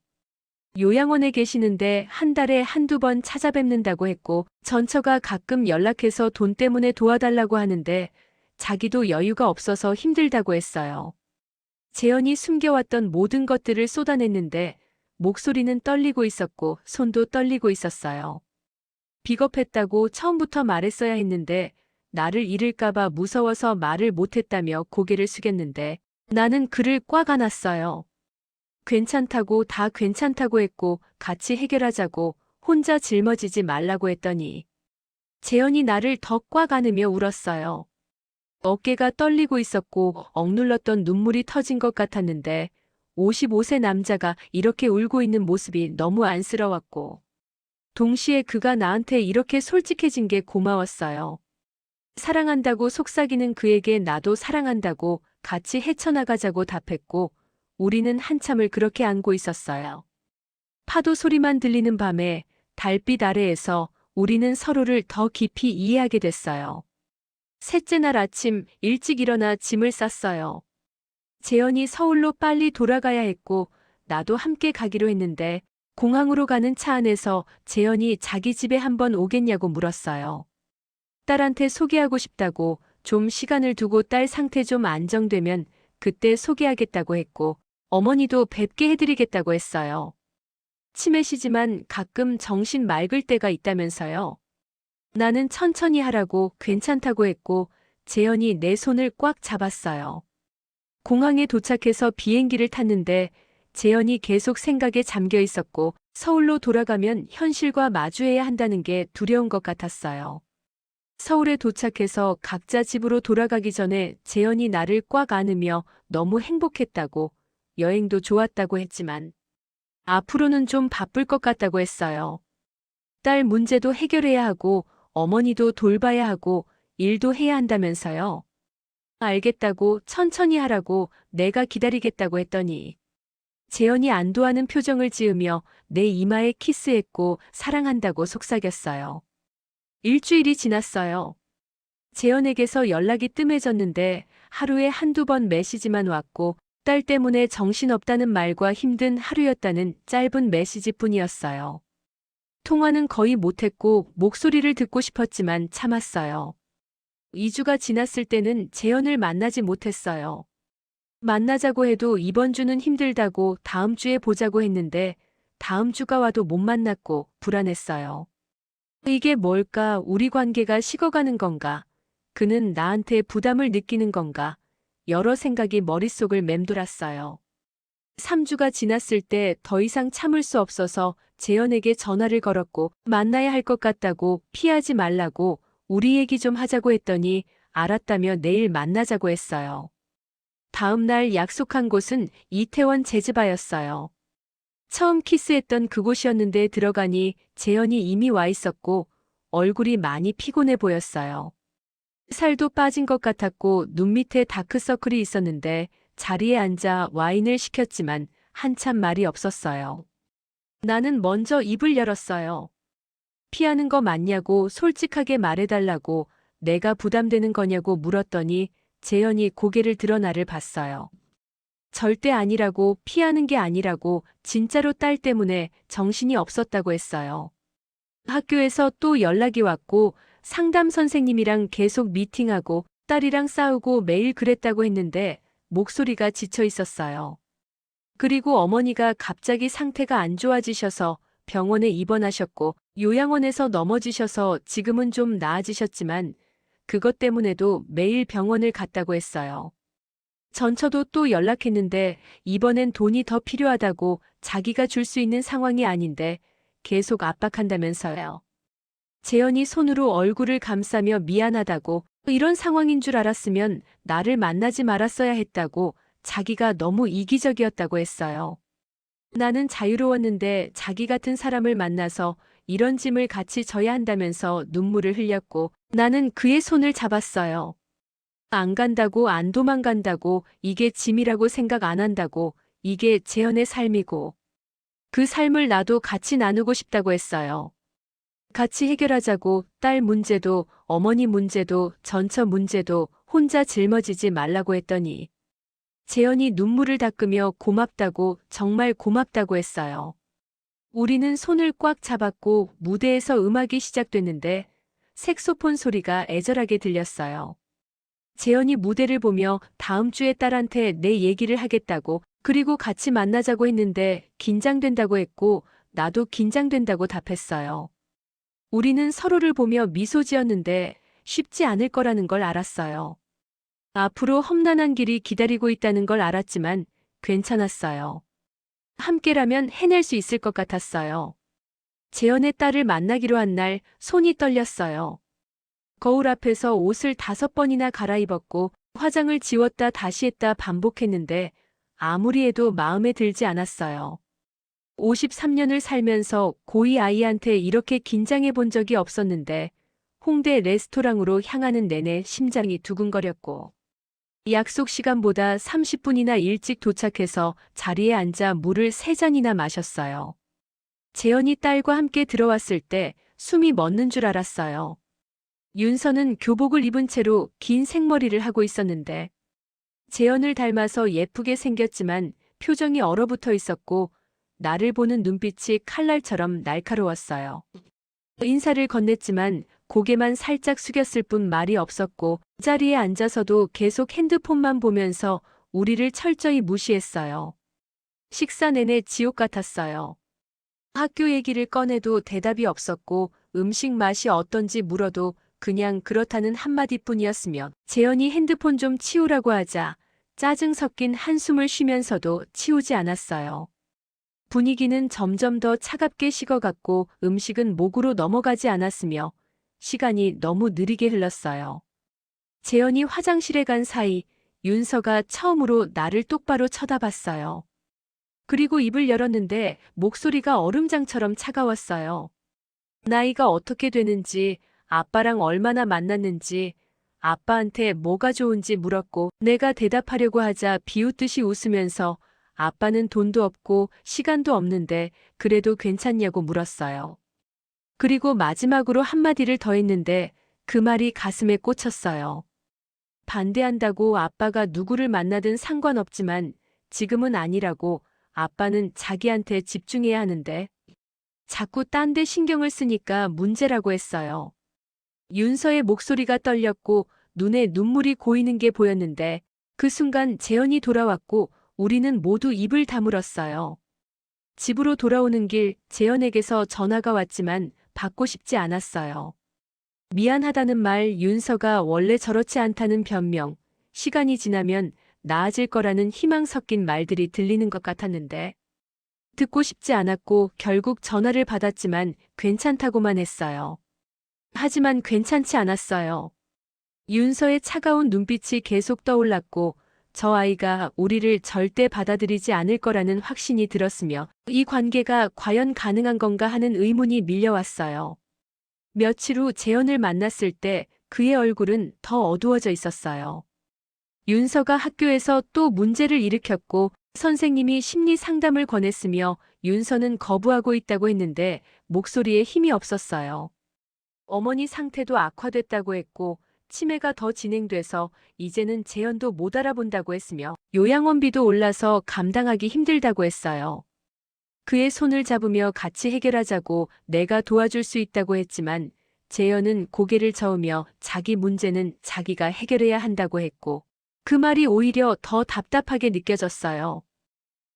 요양원에 계시는데 한 달에 한두 번 찾아뵙는다고 했고 전처가 가끔 연락해서 돈 때문에 도와달라고 하는데 자기도 여유가 없어서 힘들다고 했어요. 재현이 숨겨왔던 모든 것들을 쏟아냈는데 목소리는 떨리고 있었고 손도 떨리고 있었어요. 비겁했다고 처음부터 말했어야 했는데 나를 잃을까봐 무서워서 말을 못했다며 고개를 숙였는데 나는 그를 꽉 안았어요. 괜찮다고 다 괜찮다고 했고 같이 해결하자고 혼자 짊어지지 말라고 했더니 재현이 나를 더 꽉 안으며 울었어요. 어깨가 떨리고 있었고 억눌렀던 눈물이 터진 것 같았는데 55세 남자가 이렇게 울고 있는 모습이 너무 안쓰러웠고 동시에 그가 나한테 이렇게 솔직해진 게 고마웠어요. 사랑한다고 속삭이는 그에게 나도 사랑한다고 같이 헤쳐나가자고 답했고 우리는 한참을 그렇게 안고 있었어요. 파도 소리만 들리는 밤에 달빛 아래에서 우리는 서로를 더 깊이 이해하게 됐어요. 셋째 날 아침 일찍 일어나 짐을 쌌어요. 재현이 서울로 빨리 돌아가야 했고 나도 함께 가기로 했는데 공항으로 가는 차 안에서 재현이 자기 집에 한번 오겠냐고 물었어요. 딸한테 소개하고 싶다고 좀 시간을 두고 딸 상태 좀 안정되면 그때 소개하겠다고 했고 어머니도 뵙게 해드리겠다고 했어요. 치매시지만 가끔 정신 맑을 때가 있다면서요. 나는 천천히 하라고 괜찮다고 했고 재현이 내 손을 꽉 잡았어요. 공항에 도착해서 비행기를 탔는데 재현이 계속 생각에 잠겨 있었고 서울로 돌아가면 현실과 마주해야 한다는 게 두려운 것 같았어요. 서울에 도착해서 각자 집으로 돌아가기 전에 재현이 나를 꽉 안으며 너무 행복했다고 여행도 좋았다고 했지만 앞으로는 좀 바쁠 것 같다고 했어요. 딸 문제도 해결해야 하고 어머니도 돌봐야 하고 일도 해야 한다면서요. 알겠다고 천천히 하라고 내가 기다리겠다고 했더니 재현이 안도하는 표정을 지으며 내 이마에 키스했고 사랑한다고 속삭였어요. 일주일이 지났어요. 재현에게서 연락이 뜸해졌는데 하루에 한두 번 메시지만 왔고 딸 때문에 정신없다는 말과 힘든 하루였다는 짧은 메시지뿐이었어요. 통화는 거의 못했고 목소리를 듣고 싶었지만 참았어요. 2주가 지났을 때는 재현을 만나지 못했어요. 만나자고 해도 이번 주는 힘들다고 다음 주에 보자고 했는데 다음 주가 와도 못 만났고 불안했어요. 이게 뭘까? 우리 관계가 식어가는 건가? 그는 나한테 부담을 느끼는 건가? 여러 생각이 머릿속을 맴돌았어요. 3주가 지났을 때 더 이상 참을 수 없어서 재현에게 전화를 걸었고 만나야 할 것 같다고 피하지 말라고 우리 얘기 좀 하자고 했더니 알았다며 내일 만나자고 했어요. 다음 날 약속한 곳은 이태원 제즈바였어요. 처음 키스했던 그곳이었는데 들어가니 재현이 이미 와 있었고 얼굴이 많이 피곤해 보였어요. 살도 빠진 것 같았고 눈 밑에 다크서클이 있었는데 자리에 앉아 와인을 시켰지만 한참 말이 없었어요. 나는 먼저 입을 열었어요. 피하는 거 맞냐고 솔직하게 말해달라고 내가 부담되는 거냐고 물었더니 재현이 고개를 들어 나를 봤어요. 절대 아니라고 피하는 게 아니라고 진짜로 딸 때문에 정신이 없었다고 했어요. 학교에서 또 연락이 왔고 상담 선생님이랑 계속 미팅하고 딸이랑 싸우고 매일 그랬다고 했는데 목소리가 지쳐 있었어요. 그리고 어머니가 갑자기 상태가 안 좋아지셔서 병원에 입원하셨고 요양원에서 넘어지셔서 지금은 좀 나아지셨지만 그것 때문에도 매일 병원을 갔다고 했어요. 전처도 또 연락했는데 이번엔 돈이 더 필요하다고 자기가 줄 수 있는 상황이 아닌데 계속 압박한다면서요. 재현이 손으로 얼굴을 감싸며 미안하다고 이런 상황인 줄 알았으면 나를 만나지 말았어야 했다고 자기가 너무 이기적이었다고 했어요. 나는 자유로웠는데 자기 같은 사람을 만나서 이런 짐을 같이 져야 한다면서 눈물을 흘렸고 나는 그의 손을 잡았어요. 안 간다고 안 도망간다고 이게 짐이라고 생각 안 한다고 이게 재현의 삶이고 그 삶을 나도 같이 나누고 싶다고 했어요. 같이 해결하자고 딸 문제도 어머니 문제도 전처 문제도 혼자 짊어지지 말라고 했더니 재현이 눈물을 닦으며 고맙다고 정말 고맙다고 했어요. 우리는 손을 꽉 잡았고 무대에서 음악이 시작됐는데 색소폰 소리가 애절하게 들렸어요. 재현이 무대를 보며 다음 주에 딸한테 내 얘기를 하겠다고 그리고 같이 만나자고 했는데 긴장된다고 했고 나도 긴장된다고 답했어요. 우리는 서로를 보며 미소 지었는데 쉽지 않을 거라는 걸 알았어요. 앞으로 험난한 길이 기다리고 있다는 걸 알았지만 괜찮았어요. 함께라면 해낼 수 있을 것 같았어요. 재현의 딸을 만나기로 한 날 손이 떨렸어요. 거울 앞에서 옷을 5번이나 갈아입었고 화장을 지웠다 다시 했다 반복했는데 아무리 해도 마음에 들지 않았어요. 53년을 살면서 고이 아이한테 이렇게 긴장해 본 적이 없었는데 홍대 레스토랑으로 향하는 내내 심장이 두근거렸고 약속 시간보다 30분이나 일찍 도착해서 자리에 앉아 물을 3잔이나 마셨어요. 재현이 딸과 함께 들어왔을 때 숨이 멎는 줄 알았어요. 윤서는 교복을 입은 채로 긴 생머리를 하고 있었는데 재현을 닮아서 예쁘게 생겼지만 표정이 얼어붙어 있었고 나를 보는 눈빛이 칼날처럼 날카로웠어요. 인사를 건넸지만 고개만 살짝 숙였을 뿐 말이 없었고 자리에 앉아서도 계속 핸드폰만 보면서 우리를 철저히 무시했어요. 식사 내내 지옥 같았어요. 학교 얘기를 꺼내도 대답이 없었고 음식 맛이 어떤지 물어도 그냥 그렇다는 한마디뿐이었으며 재현이 핸드폰 좀 치우라고 하자 짜증 섞인 한숨을 쉬면서도 치우지 않았어요. 분위기는 점점 더 차갑게 식어갔고 음식은 목으로 넘어가지 않았으며 시간이 너무 느리게 흘렀어요. 재현이 화장실에 간 사이 윤서가 처음으로 나를 똑바로 쳐다봤어요. 그리고 입을 열었는데 목소리가 얼음장처럼 차가웠어요. 나이가 어떻게 되는지, 아빠랑 얼마나 만났는지, 아빠한테 뭐가 좋은지 물었고 내가 대답하려고 하자 비웃듯이 웃으면서 아빠는 돈도 없고 시간도 없는데 그래도 괜찮냐고 물었어요. 그리고 마지막으로 한마디를 더 했는데 그 말이 가슴에 꽂혔어요. 반대한다고 아빠가 누구를 만나든 상관없지만 지금은 아니라고. 아빠는 자기한테 집중해야 하는데 자꾸 딴 데 신경을 쓰니까 문제라고 했어요. 윤서의 목소리가 떨렸고 눈에 눈물이 고이는 게 보였는데 그 순간 재현이 돌아왔고 우리는 모두 입을 다물었어요. 집으로 돌아오는 길 재현에게서 전화가 왔지만 받고 싶지 않았어요. 미안하다는 말, 윤서가 원래 저렇지 않다는 변명, 시간이 지나면 나아질 거라는 희망 섞인 말들이 들리는 것 같았는데 듣고 싶지 않았고 결국 전화를 받았지만 괜찮다고만 했어요. 하지만 괜찮지 않았어요. 윤서의 차가운 눈빛이 계속 떠올랐고 저 아이가 우리를 절대 받아들이지 않을 거라는 확신이 들었으며 이 관계가 과연 가능한 건가 하는 의문이 밀려왔어요. 며칠 후 재현을 만났을 때 그의 얼굴은 더 어두워져 있었어요. 윤서가 학교에서 또 문제를 일으켰고 선생님이 심리 상담을 권했으며 윤서는 거부하고 있다고 했는데 목소리에 힘이 없었어요. 어머니 상태도 악화됐다고 했고 치매가 더 진행돼서 이제는 재현도 못 알아본다고 했으며 요양원비도 올라서 감당하기 힘들다고 했어요. 그의 손을 잡으며 같이 해결하자고 내가 도와줄 수 있다고 했지만 재현은 고개를 저으며 자기 문제는 자기가 해결해야 한다고 했고 그 말이 오히려 더 답답하게 느껴졌어요.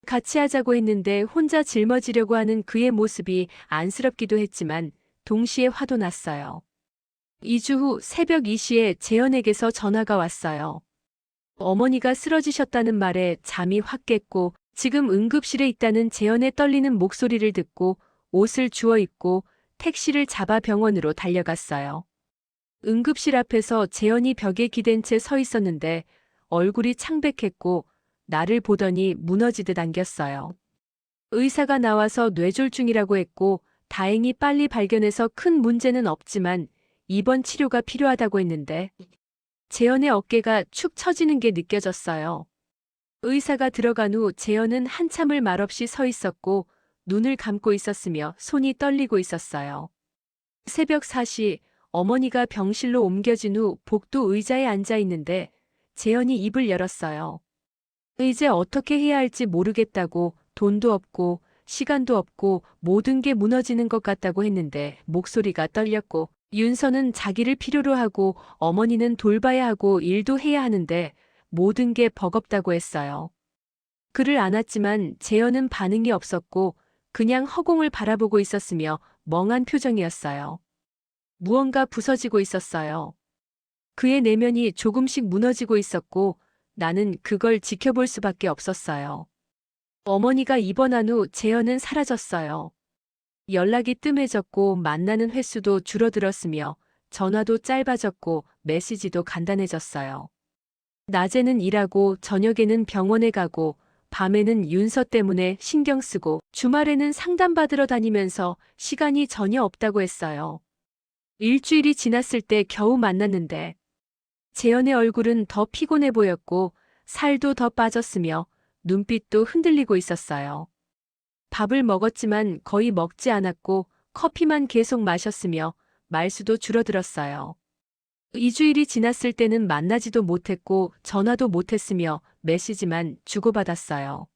같이 하자고 했는데 혼자 짊어지려고 하는 그의 모습이 안쓰럽기도 했지만 동시에 화도 났어요. 2주 후 새벽 2시에 재현에게서 전화가 왔어요. 어머니가 쓰러지셨다는 말에 잠이 확 깼고 지금 응급실에 있다는 재현의 떨리는 목소리를 듣고 옷을 주워 입고 택시를 잡아 병원으로 달려갔어요. 응급실 앞에서 재현이 벽에 기댄 채 서 있었는데 얼굴이 창백했고 나를 보더니 무너지듯 안겼어요. 의사가 나와서 뇌졸중이라고 했고 다행히 빨리 발견해서 큰 문제는 없지만 입원 치료가 필요하다고 했는데 재현의 어깨가 축 처지는 게 느껴졌어요. 의사가 들어간 후 재현은 한참을 말없이 서 있었고 눈을 감고 있었으며 손이 떨리고 있었어요. 새벽 4시 어머니가 병실로 옮겨진 후 복도 의자에 앉아 있는데 재현이 입을 열었어요. 이제 어떻게 해야 할지 모르겠다고 돈도 없고 시간도 없고 모든 게 무너지는 것 같다고 했는데 목소리가 떨렸고 윤서는 자기를 필요로 하고 어머니는 돌봐야 하고 일도 해야 하는데 모든 게 버겁다고 했어요. 그를 안았지만 재현은 반응이 없었고 그냥 허공을 바라보고 있었으며 멍한 표정이었어요. 무언가 부서지고 있었어요. 그의 내면이 조금씩 무너지고 있었고 나는 그걸 지켜볼 수밖에 없었어요. 어머니가 입원한 후 재현은 사라졌어요. 연락이 뜸해졌고 만나는 횟수도 줄어들었으며 전화도 짧아졌고 메시지도 간단해졌어요. 낮에는 일하고 저녁에는 병원에 가고 밤에는 윤서 때문에 신경 쓰고 주말에는 상담받으러 다니면서 시간이 전혀 없다고 했어요. 일주일이 지났을 때 겨우 만났는데 재현의 얼굴은 더 피곤해 보였고 살도 더 빠졌으며 눈빛도 흔들리고 있었어요. 밥을 먹었지만 거의 먹지 않았고 커피만 계속 마셨으며 말수도 줄어들었어요. 2주일이 지났을 때는 만나지도 못했고 전화도 못했으며 메시지만 주고받았어요.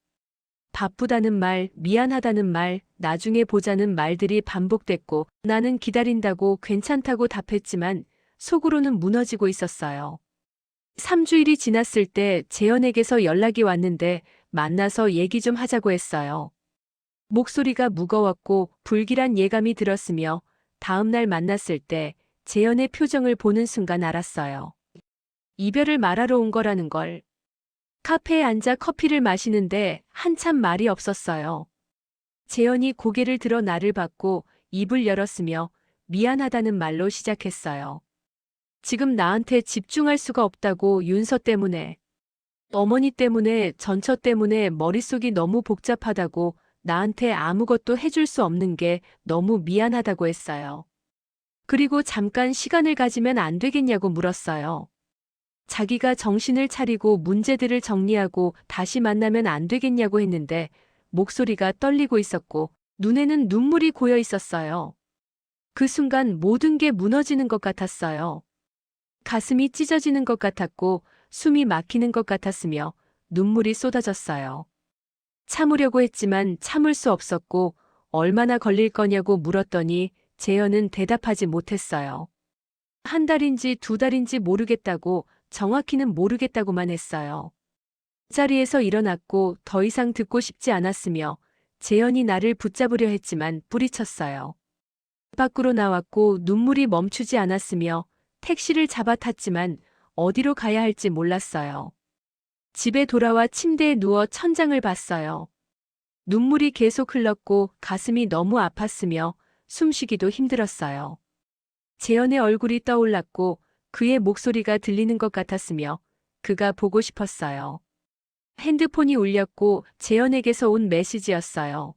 바쁘다는 말, 미안하다는 말, 나중에 보자는 말들이 반복됐고 나는 기다린다고 괜찮다고 답했지만 속으로는 무너지고 있었어요. 3주일이 지났을 때 재현에게서 연락이 왔는데 만나서 얘기 좀 하자고 했어요. 목소리가 무거웠고 불길한 예감이 들었으며 다음 날 만났을 때 재현의 표정을 보는 순간 알았어요. 이별을 말하러 온 거라는 걸. 카페에 앉아 커피를 마시는데 한참 말이 없었어요. 재현이 고개를 들어 나를 봤고 입을 열었으며 미안하다는 말로 시작했어요. 지금 나한테 집중할 수가 없다고 윤서 때문에, 어머니 때문에, 전처 때문에 머릿속이 너무 복잡하다고 나한테 아무것도 해줄 수 없는 게 너무 미안하다고 했어요. 그리고 잠깐 시간을 가지면 안 되겠냐고 물었어요. 자기가 정신을 차리고 문제들을 정리하고 다시 만나면 안 되겠냐고 했는데 목소리가 떨리고 있었고 눈에는 눈물이 고여 있었어요. 그 순간 모든 게 무너지는 것 같았어요. 가슴이 찢어지는 것 같았고 숨이 막히는 것 같았으며 눈물이 쏟아졌어요. 참으려고 했지만 참을 수 없었고 얼마나 걸릴 거냐고 물었더니 재현은 대답하지 못했어요. 한 달인지 두 달인지 모르겠다고 정확히는 모르겠다고만 했어요. 자리에서 일어났고 더 이상 듣고 싶지 않았으며 재현이 나를 붙잡으려 했지만 뿌리쳤어요. 밖으로 나왔고 눈물이 멈추지 않았으며 택시를 잡아 탔지만 어디로 가야 할지 몰랐어요. 집에 돌아와 침대에 누워 천장을 봤어요. 눈물이 계속 흘렀고 가슴이 너무 아팠으며 숨쉬기도 힘들었어요. 재현의 얼굴이 떠올랐고 그의 목소리가 들리는 것 같았으며 그가 보고 싶었어요. 핸드폰이 울렸고 재현에게서 온 메시지였어요.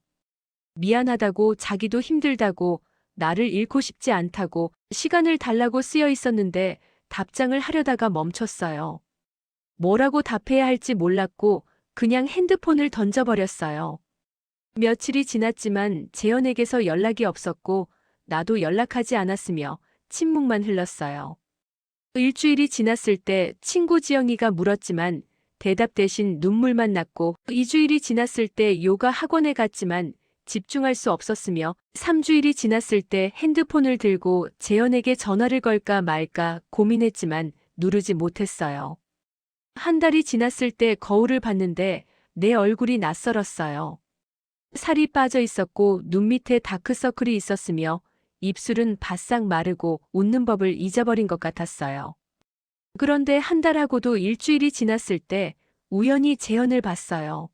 미안하다고 자기도 힘들다고 나를 잃고 싶지 않다고 시간을 달라고 쓰여 있었는데 답장을 하려다가 멈췄어요. 뭐라고 답해야 할지 몰랐고 그냥 핸드폰을 던져버렸어요. 며칠이 지났지만 재현에게서 연락이 없었고 나도 연락하지 않았으며 침묵만 흘렀어요. 일주일이 지났을 때 친구 지영이가 물었지만 대답 대신 눈물만 났고 2주일이 지났을 때 요가 학원에 갔지만 집중할 수 없었으며 3주일이 지났을 때 핸드폰을 들고 재현에게 전화를 걸까 말까 고민했지만 누르지 못했어요. 한 달이 지났을 때 거울을 봤는데 내 얼굴이 낯설었어요. 살이 빠져 있었고 눈 밑에 다크서클이 있었으며 입술은 바싹 마르고 웃는 법을 잊어버린 것 같았어요. 그런데 한 달하고도 일주일이 지났을 때 우연히 재현을 봤어요.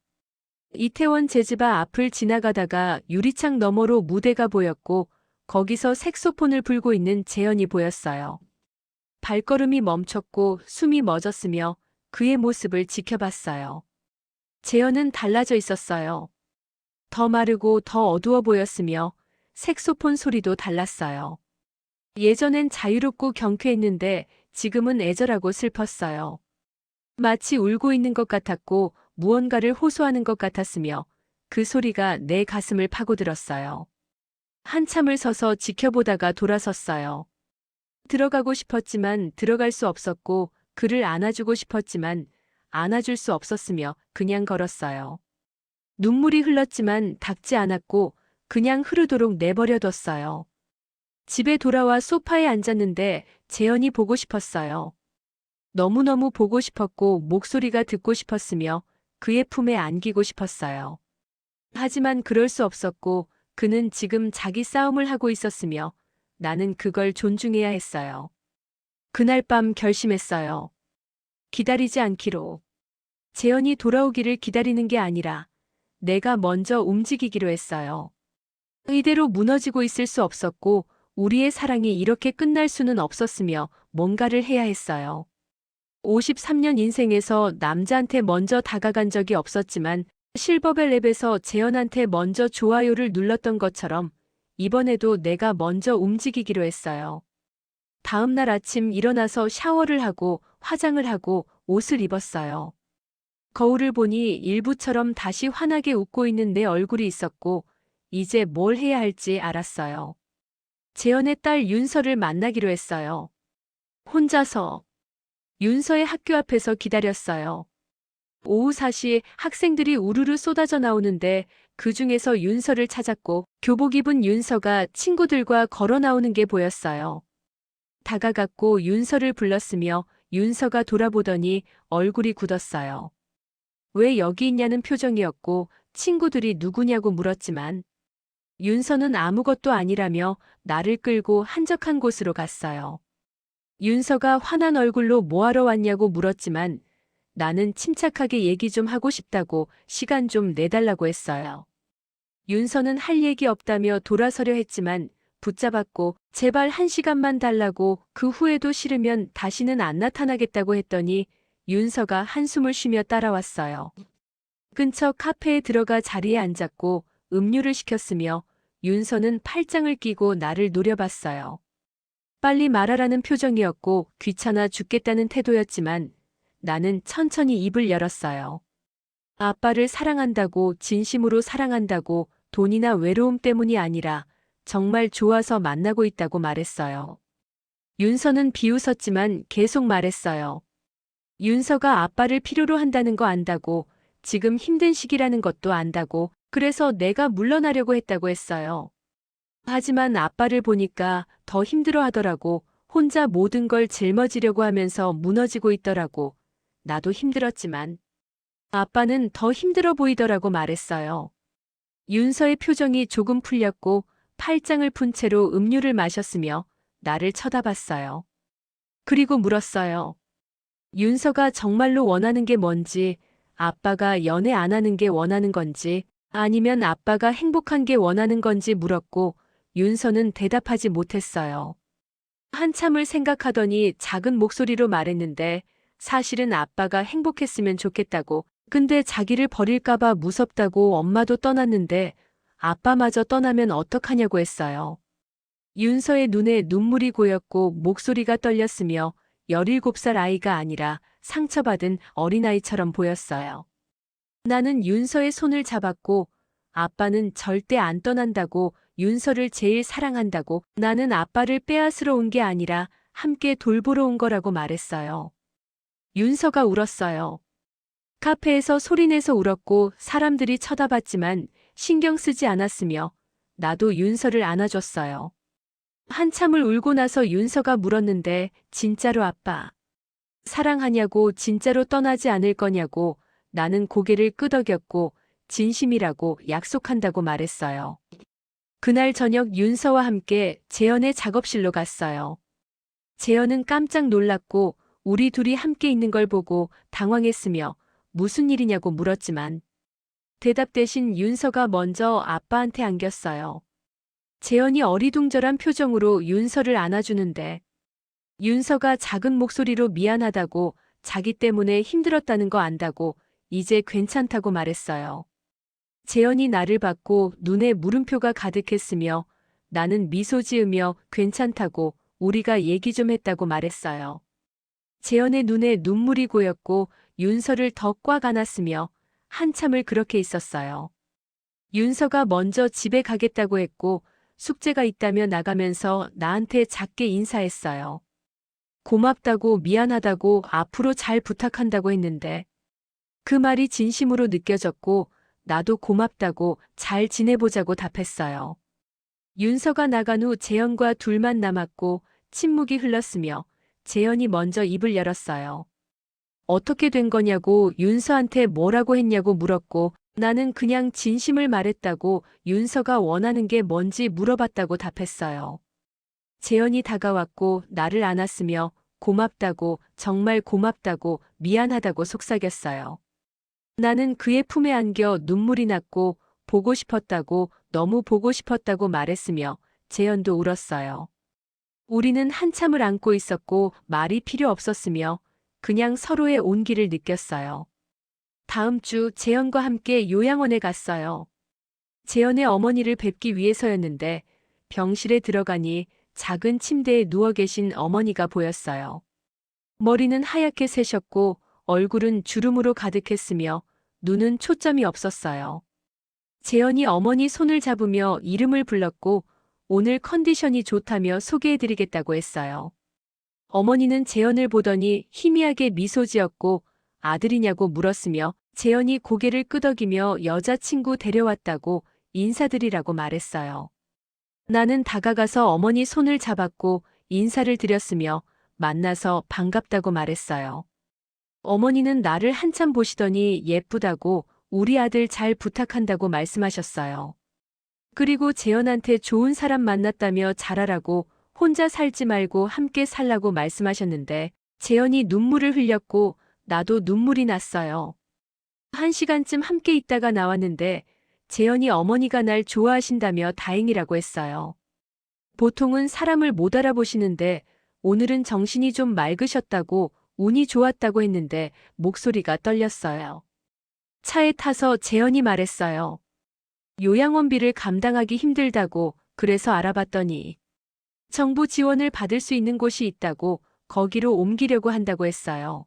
이태원 제즈바 앞을 지나가다가 유리창 너머로 무대가 보였고 거기서 색소폰을 불고 있는 재현이 보였어요. 발걸음이 멈췄고 숨이 멎었으며 그의 모습을 지켜봤어요. 재현은 달라져 있었어요. 더 마르고 더 어두워 보였으며 색소폰 소리도 달랐어요. 예전엔 자유롭고 경쾌했는데 지금은 애절하고 슬펐어요. 마치 울고 있는 것 같았고 무언가를 호소하는 것 같았으며 그 소리가 내 가슴을 파고들었어요. 한참을 서서 지켜보다가 돌아섰어요. 들어가고 싶었지만 들어갈 수 없었고 그를 안아주고 싶었지만 안아줄 수 없었으며 그냥 걸었어요. 눈물이 흘렀지만 닦지 않았고 그냥 흐르도록 내버려뒀어요. 집에 돌아와 소파에 앉았는데 재현이 보고 싶었어요. 너무너무 보고 싶었고 목소리가 듣고 싶었으며 그의 품에 안기고 싶었어요. 하지만 그럴 수 없었고 그는 지금 자기 싸움을 하고 있었으며 나는 그걸 존중해야 했어요. 그날 밤 결심했어요. 기다리지 않기로. 재현이 돌아오기를 기다리는 게 아니라 내가 먼저 움직이기로 했어요. 이대로 무너지고 있을 수 없었고 우리의 사랑이 이렇게 끝날 수는 없었으며 뭔가를 해야 했어요. 53년 인생에서 남자한테 먼저 다가간 적이 없었지만 실버벨 앱에서 재현한테 먼저 좋아요를 눌렀던 것처럼 이번에도 내가 먼저 움직이기로 했어요. 다음 날 아침 일어나서 샤워를 하고 화장을 하고 옷을 입었어요. 거울을 보니 일부처럼 다시 환하게 웃고 있는 내 얼굴이 있었고 이제 뭘 해야 할지 알았어요. 재현의 딸 윤서를 만나기로 했어요. 혼자서 윤서의 학교 앞에서 기다렸어요. 오후 4시 학생들이 우르르 쏟아져 나오는데 그 중에서 윤서를 찾았고 교복 입은 윤서가 친구들과 걸어 나오는 게 보였어요. 다가갔고 윤서를 불렀으며 윤서가 돌아보더니 얼굴이 굳었어요. 왜 여기 있냐는 표정이었고 친구들이 누구냐고 물었지만 윤서는 아무것도 아니라며 나를 끌고 한적한 곳으로 갔어요. 윤서가 화난 얼굴로 뭐하러 왔냐고 물었지만 나는 침착하게 얘기 좀 하고 싶다고 시간 좀 내달라고 했어요. 윤서는 할 얘기 없다며 돌아서려 했지만 붙잡았고 제발 1시간만 달라고 그 후에도 싫으면 다시는 안 나타나겠다고 했더니 윤서가 한숨을 쉬며 따라왔어요. 근처 카페에 들어가 자리에 앉았고 음료를 시켰으며 윤서는 팔짱을 끼고 나를 노려봤어요. 빨리 말하라는 표정이었고 귀찮아 죽겠다는 태도였지만 나는 천천히 입을 열었어요. 아빠를 사랑한다고, 진심으로 사랑한다고, 돈이나 외로움 때문이 아니라 정말 좋아서 만나고 있다고 말했어요. 윤서는 비웃었지만 계속 말했어요. 윤서가 아빠를 필요로 한다는 거 안다고, 지금 힘든 시기라는 것도 안다고, 그래서 내가 물러나려고 했다고 했어요. 하지만 아빠를 보니까 더 힘들어 하더라고. 혼자 모든 걸 짊어지려고 하면서 무너지고 있더라고. 나도 힘들었지만 아빠는 더 힘들어 보이더라고 말했어요. 윤서의 표정이 조금 풀렸고 팔짱을 푼 채로 음료를 마셨으며 나를 쳐다봤어요. 그리고 물었어요. 윤서가 정말로 원하는 게 뭔지, 아빠가 연애 안 하는 게 원하는 건지, 아니면 아빠가 행복한 게 원하는 건지 물었고, 윤서는 대답하지 못했어요. 한참을 생각하더니 작은 목소리로 말했는데, 사실은 아빠가 행복했으면 좋겠다고, 근데 자기를 버릴까봐 무섭다고 엄마도 떠났는데, 아빠마저 떠나면 어떡하냐고 했어요. 윤서의 눈에 눈물이 고였고 목소리가 떨렸으며 17살 아이가 아니라 상처받은 어린아이처럼 보였어요. 나는 윤서의 손을 잡았고 아빠는 절대 안 떠난다고, 윤서를 제일 사랑한다고, 나는 아빠를 빼앗으러 온 게 아니라 함께 돌보러 온 거라고 말했어요. 윤서가 울었어요. 카페에서 소리내서 울었고 사람들이 쳐다봤지만 신경 쓰지 않았으며 나도 윤서를 안아줬어요. 한참을 울고 나서 윤서가 물었는데 진짜로 아빠 사랑하냐고, 진짜로 떠나지 않을 거냐고. 나는 고개를 끄덕였고 진심이라고 약속한다고 말했어요. 그날 저녁 윤서와 함께 재현의 작업실로 갔어요. 재현은 깜짝 놀랐고 우리 둘이 함께 있는 걸 보고 당황했으며 무슨 일이냐고 물었지만 대답 대신 윤서가 먼저 아빠한테 안겼어요. 재현이 어리둥절한 표정으로 윤서를 안아주는데 윤서가 작은 목소리로 미안하다고, 자기 때문에 힘들었다는 거 안다고, 이제 괜찮다고 말했어요. 재현이 나를 봤고 눈에 물음표가 가득했으며 나는 미소 지으며 괜찮다고, 우리가 얘기 좀 했다고 말했어요. 재현의 눈에 눈물이 고였고 윤서를 더 꽉 안았으며 한참을 그렇게 있었어요. 윤서가 먼저 집에 가겠다고 했고 숙제가 있다며 나가면서 나한테 작게 인사했어요. 고맙다고, 미안하다고, 앞으로 잘 부탁한다고 했는데 그 말이 진심으로 느껴졌고 나도 고맙다고, 잘 지내보자고 답했어요. 윤서가 나간 후 재현과 둘만 남았고 침묵이 흘렀으며 재현이 먼저 입을 열었어요. 어떻게 된 거냐고, 윤서한테 뭐라고 했냐고 물었고 나는 그냥 진심을 말했다고, 윤서가 원하는 게 뭔지 물어봤다고 답했어요. 재현이 다가왔고 나를 안았으며 고맙다고, 정말 고맙다고, 미안하다고 속삭였어요. 나는 그의 품에 안겨 눈물이 났고 보고 싶었다고, 너무 보고 싶었다고 말했으며 재현도 울었어요. 우리는 한참을 안고 있었고 말이 필요 없었으며 그냥 서로의 온기를 느꼈어요. 다음 주 재현과 함께 요양원에 갔어요. 재현의 어머니를 뵙기 위해서였는데 병실에 들어가니 작은 침대에 누워 계신 어머니가 보였어요. 머리는 하얗게 새셨고 얼굴은 주름으로 가득했으며 눈은 초점이 없었어요. 재현이 어머니 손을 잡으며 이름을 불렀고 오늘 컨디션이 좋다며 소개해드리겠다고 했어요. 어머니는 재현을 보더니 희미하게 미소 지었고 아들이냐고 물었으며 재현이 고개를 끄덕이며 여자친구 데려왔다고 인사드리라고 말했어요. 나는 다가가서 어머니 손을 잡았고 인사를 드렸으며 만나서 반갑다고 말했어요. 어머니는 나를 한참 보시더니 예쁘다고, 우리 아들 잘 부탁한다고 말씀하셨어요. 그리고 재현한테 좋은 사람 만났다며 잘하라고, 혼자 살지 말고 함께 살라고 말씀하셨는데 재현이 눈물을 흘렸고 나도 눈물이 났어요. 1시간쯤 함께 있다가 나왔는데 재현이 어머니가 날 좋아하신다며 다행이라고 했어요. 보통은 사람을 못 알아보시는데 오늘은 정신이 좀 맑으셨다고, 운이 좋았다고 했는데 목소리가 떨렸어요. 차에 타서 재현이 말했어요. 요양원비를 감당하기 힘들다고 그래서 알아봤더니 정부 지원을 받을 수 있는 곳이 있다고 거기로 옮기려고 한다고 했어요.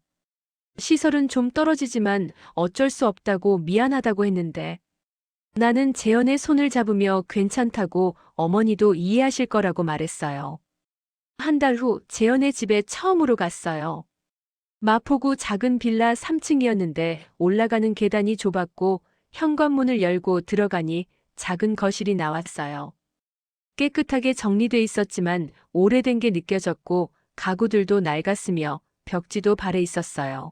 시설은 좀 떨어지지만 어쩔 수 없다고 미안하다고 했는데 나는 재현의 손을 잡으며 괜찮다고 어머니도 이해하실 거라고 말했어요. 한 달 후 재현의 집에 처음으로 갔어요. 마포구 작은 빌라 3층이었는데 올라가는 계단이 좁았고 현관문을 열고 들어가니 작은 거실이 나왔어요. 깨끗하게 정리돼 있었지만 오래된 게 느껴졌고 가구들도 낡았으며 벽지도 발해 있었어요.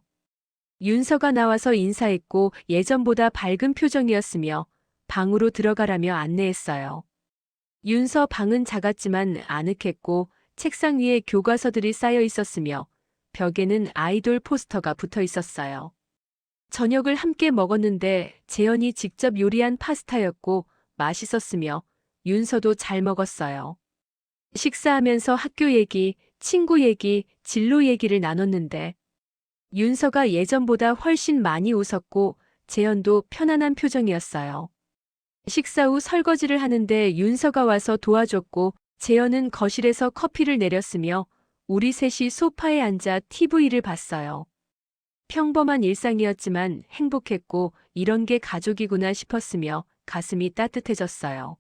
윤서가 나와서 인사했고 예전보다 밝은 표정이었으며 방으로 들어가라며 안내했어요. 윤서 방은 작았지만 아늑했고 책상 위에 교과서들이 쌓여 있었으며 벽에는 아이돌 포스터가 붙어 있었어요. 저녁을 함께 먹었는데 재현이 직접 요리한 파스타였고 맛있었으며 윤서도 잘 먹었어요. 식사하면서 학교 얘기, 친구 얘기, 진로 얘기를 나눴는데 윤서가 예전보다 훨씬 많이 웃었고 재현도 편안한 표정이었어요. 식사 후 설거지를 하는데 윤서가 와서 도와줬고 재현은 거실에서 커피를 내렸으며 우리 셋이 소파에 앉아 TV를 봤어요. 평범한 일상이었지만 행복했고 이런 게 가족이구나 싶었으며 가슴이 따뜻해졌어요.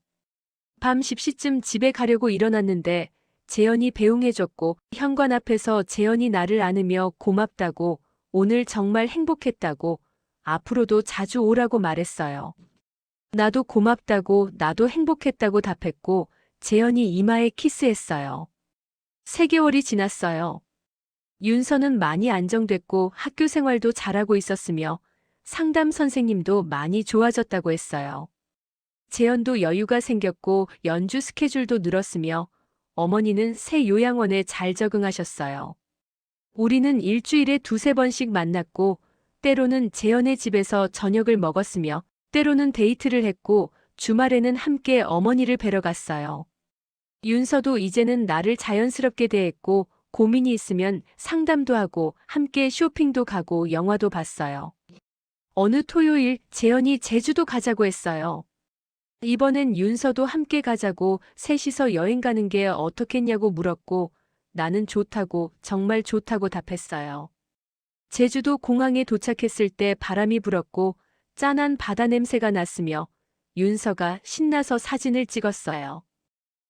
밤 10시쯤 집에 가려고 일어났는데 재현이 배웅해줬고 현관 앞에서 재현이 나를 안으며 고맙다고 오늘 정말 행복했다고 앞으로도 자주 오라고 말했어요. 나도 고맙다고 나도 행복했다고 답했고 재현이 이마에 키스했어요. 3개월이 지났어요. 윤서는 많이 안정됐고 학교 생활도 잘하고 있었으며 상담 선생님도 많이 좋아졌다고 했어요. 재현도 여유가 생겼고 연주 스케줄도 늘었으며 어머니는 새 요양원에 잘 적응하셨어요. 우리는 일주일에 2~3번씩 만났고 때로는 재현의 집에서 저녁을 먹었으며 때로는 데이트를 했고 주말에는 함께 어머니를 뵈러 갔어요. 윤서도 이제는 나를 자연스럽게 대했고 고민이 있으면 상담도 하고 함께 쇼핑도 가고 영화도 봤어요. 어느 토요일 재현이 제주도 가자고 했어요. 이번엔 윤서도 함께 가자고 셋이서 여행 가는 게 어떻겠냐고 물었고 나는 좋다고 정말 좋다고 답했어요. 제주도 공항에 도착했을 때 바람이 불었고 짠한 바다 냄새가 났으며 윤서가 신나서 사진을 찍었어요.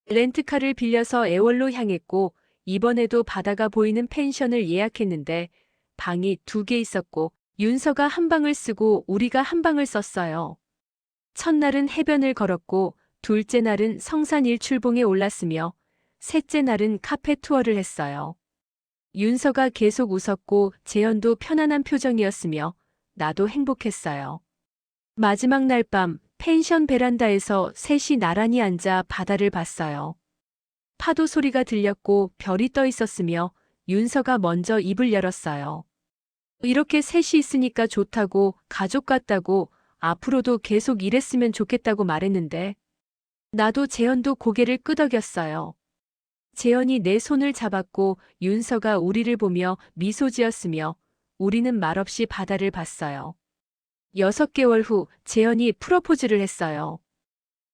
렌트카를 빌려서 애월로 향했고 이번에도 바다가 보이는 펜션을 예약했는데 방이 2개 있었고 윤서가 한 방을 쓰고 우리가 한 방을 썼어요. 첫날은 해변을 걸었고 둘째 날은 성산 일출봉에 올랐으며 셋째 날은 카페 투어를 했어요. 윤서가 계속 웃었고 재현도 편안한 표정이었으며 나도 행복했어요. 마지막 날 밤 펜션 베란다에서 셋이 나란히 앉아 바다를 봤어요. 파도 소리가 들렸고 별이 떠 있었으며 윤서가 먼저 입을 열었어요. 이렇게 셋이 있으니까 좋다고 가족 같다고 앞으로도 계속 이랬으면 좋겠다고 말했는데 나도 재현도 고개를 끄덕였어요. 재현이 내 손을 잡았고 윤서가 우리를 보며 미소 지었으며 우리는 말없이 바다를 봤어요. 6개월 후 재현이 프로포즈를 했어요.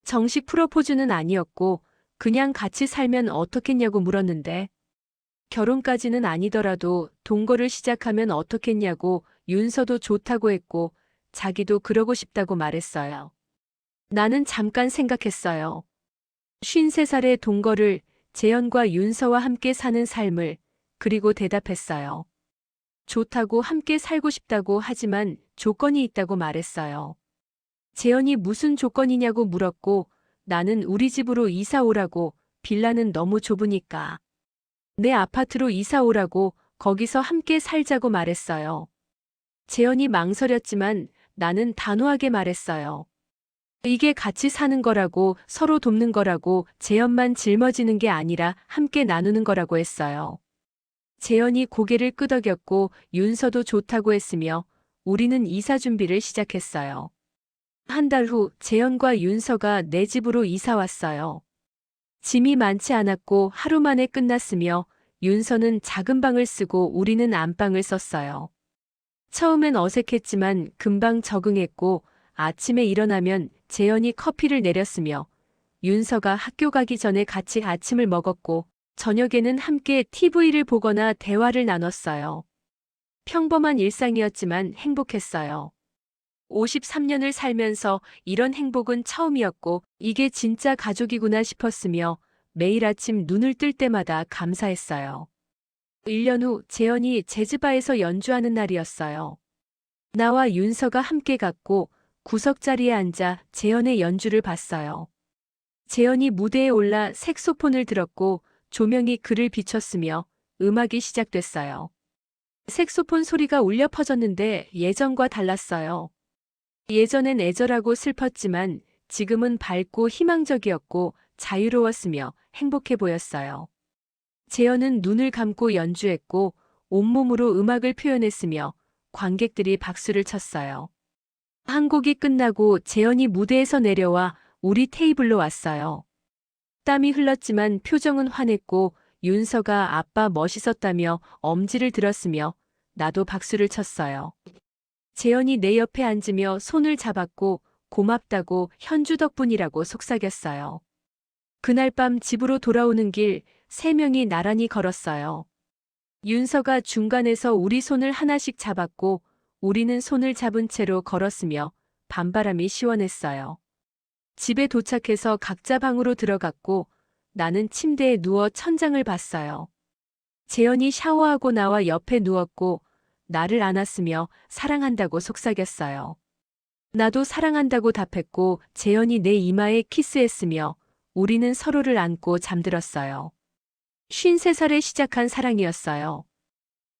정식 프로포즈는 아니었고 그냥 같이 살면 어떻겠냐고 물었는데 결혼까지는 아니더라도 동거를 시작하면 어떻겠냐고 윤서도 좋다고 했고 자기도 그러고 싶다고 말했어요. 나는 잠깐 생각했어요. 53살의 동거를 재현과 윤서와 함께 사는 삶을 그리고 대답했어요. 좋다고 함께 살고 싶다고 하지만 조건이 있다고 말했어요. 재현이 무슨 조건이냐고 물었고 나는 우리 집으로 이사 오라고 빌라는 너무 좁으니까 내 아파트로 이사 오라고 거기서 함께 살자고 말했어요. 재현이 망설였지만 나는 단호하게 말했어요. 이게 같이 사는 거라고 서로 돕는 거라고 재현만 짊어지는 게 아니라 함께 나누는 거라고 했어요. 재현이 고개를 끄덕였고 윤서도 좋다고 했으며 우리는 이사 준비를 시작했어요. 한 달 후 재현과 윤서가 내 집으로 이사 왔어요. 짐이 많지 않았고 하루 만에 끝났으며 윤서는 작은 방을 쓰고 우리는 안방을 썼어요. 처음엔 어색했지만 금방 적응했고 아침에 일어나면 재현이 커피를 내렸으며 윤서가 학교 가기 전에 같이 아침을 먹었고 저녁에는 함께 TV를 보거나 대화를 나눴어요. 평범한 일상이었지만 행복했어요. 53년을 살면서 이런 행복은 처음이었고 이게 진짜 가족이구나 싶었으며 매일 아침 눈을 뜰 때마다 감사했어요. 1년 후 재현이 재즈바에서 연주하는 날이었어요. 나와 윤서가 함께 갔고 구석자리에 앉아 재현의 연주를 봤어요. 재현이 무대에 올라 색소폰을 들었고 조명이 그를 비췄으며 음악이 시작됐어요. 색소폰 소리가 울려 퍼졌는데 예전과 달랐어요. 예전엔 애절하고 슬펐지만 지금은 밝고 희망적이었고 자유로웠으며 행복해 보였어요. 재현은 눈을 감고 연주했고 온몸으로 음악을 표현했으며 관객들이 박수를 쳤어요. 한 곡이 끝나고 재현이 무대에서 내려와 우리 테이블로 왔어요. 땀이 흘렀지만 표정은 환했고 윤서가 아빠 멋있었다며 엄지를 들었으며 나도 박수를 쳤어요. 재현이 내 옆에 앉으며 손을 잡았고 고맙다고 현주 덕분이라고 속삭였어요. 그날 밤 집으로 돌아오는 길 3명이 나란히 걸었어요. 윤서가 중간에서 우리 손을 하나씩 잡았고 우리는 손을 잡은 채로 걸었으며 밤바람이 시원했어요. 집에 도착해서 각자 방으로 들어갔고 나는 침대에 누워 천장을 봤어요. 재현이 샤워하고 나와 옆에 누웠고 나를 안았으며 사랑한다고 속삭였어요. 나도 사랑한다고 답했고 재현이 내 이마에 키스했으며 우리는 서로를 안고 잠들었어요. 53살에 시작한 사랑이었어요.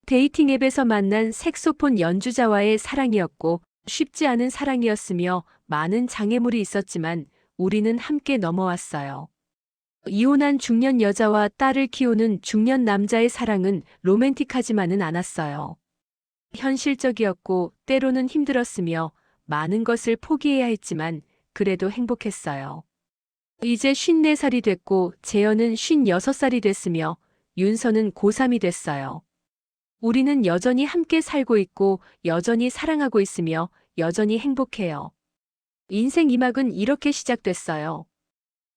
데이팅 앱에서 만난 색소폰 연주자와의 사랑이었고 쉽지 않은 사랑이었으며 많은 장애물이 있었지만 우리는 함께 넘어왔어요. 이혼한 중년 여자와 딸을 키우는 중년 남자의 사랑은 로맨틱하지만은 않았어요. 현실적이었고 때로는 힘들었으며 많은 것을 포기해야 했지만 그래도 행복했어요. 이제 54살이 됐고 재현은 56살이 됐으며 윤서는 고3이 됐어요. 우리는 여전히 함께 살고 있고 여전히 사랑하고 있으며 여전히 행복해요. 인생 2막은 이렇게 시작됐어요.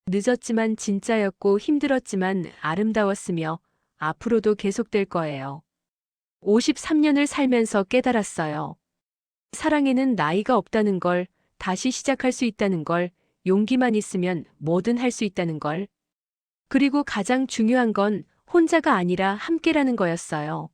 늦었지만 진짜였고 힘들었지만 아름다웠으며 앞으로도 계속될 거예요. 53년을 살면서 깨달았어요. 사랑에는 나이가 없다는 걸, 다시 시작할 수 있다는 걸, 용기만 있으면 뭐든 할 수 있다는 걸. 그리고 가장 중요한 건 혼자가 아니라 함께라는 거였어요.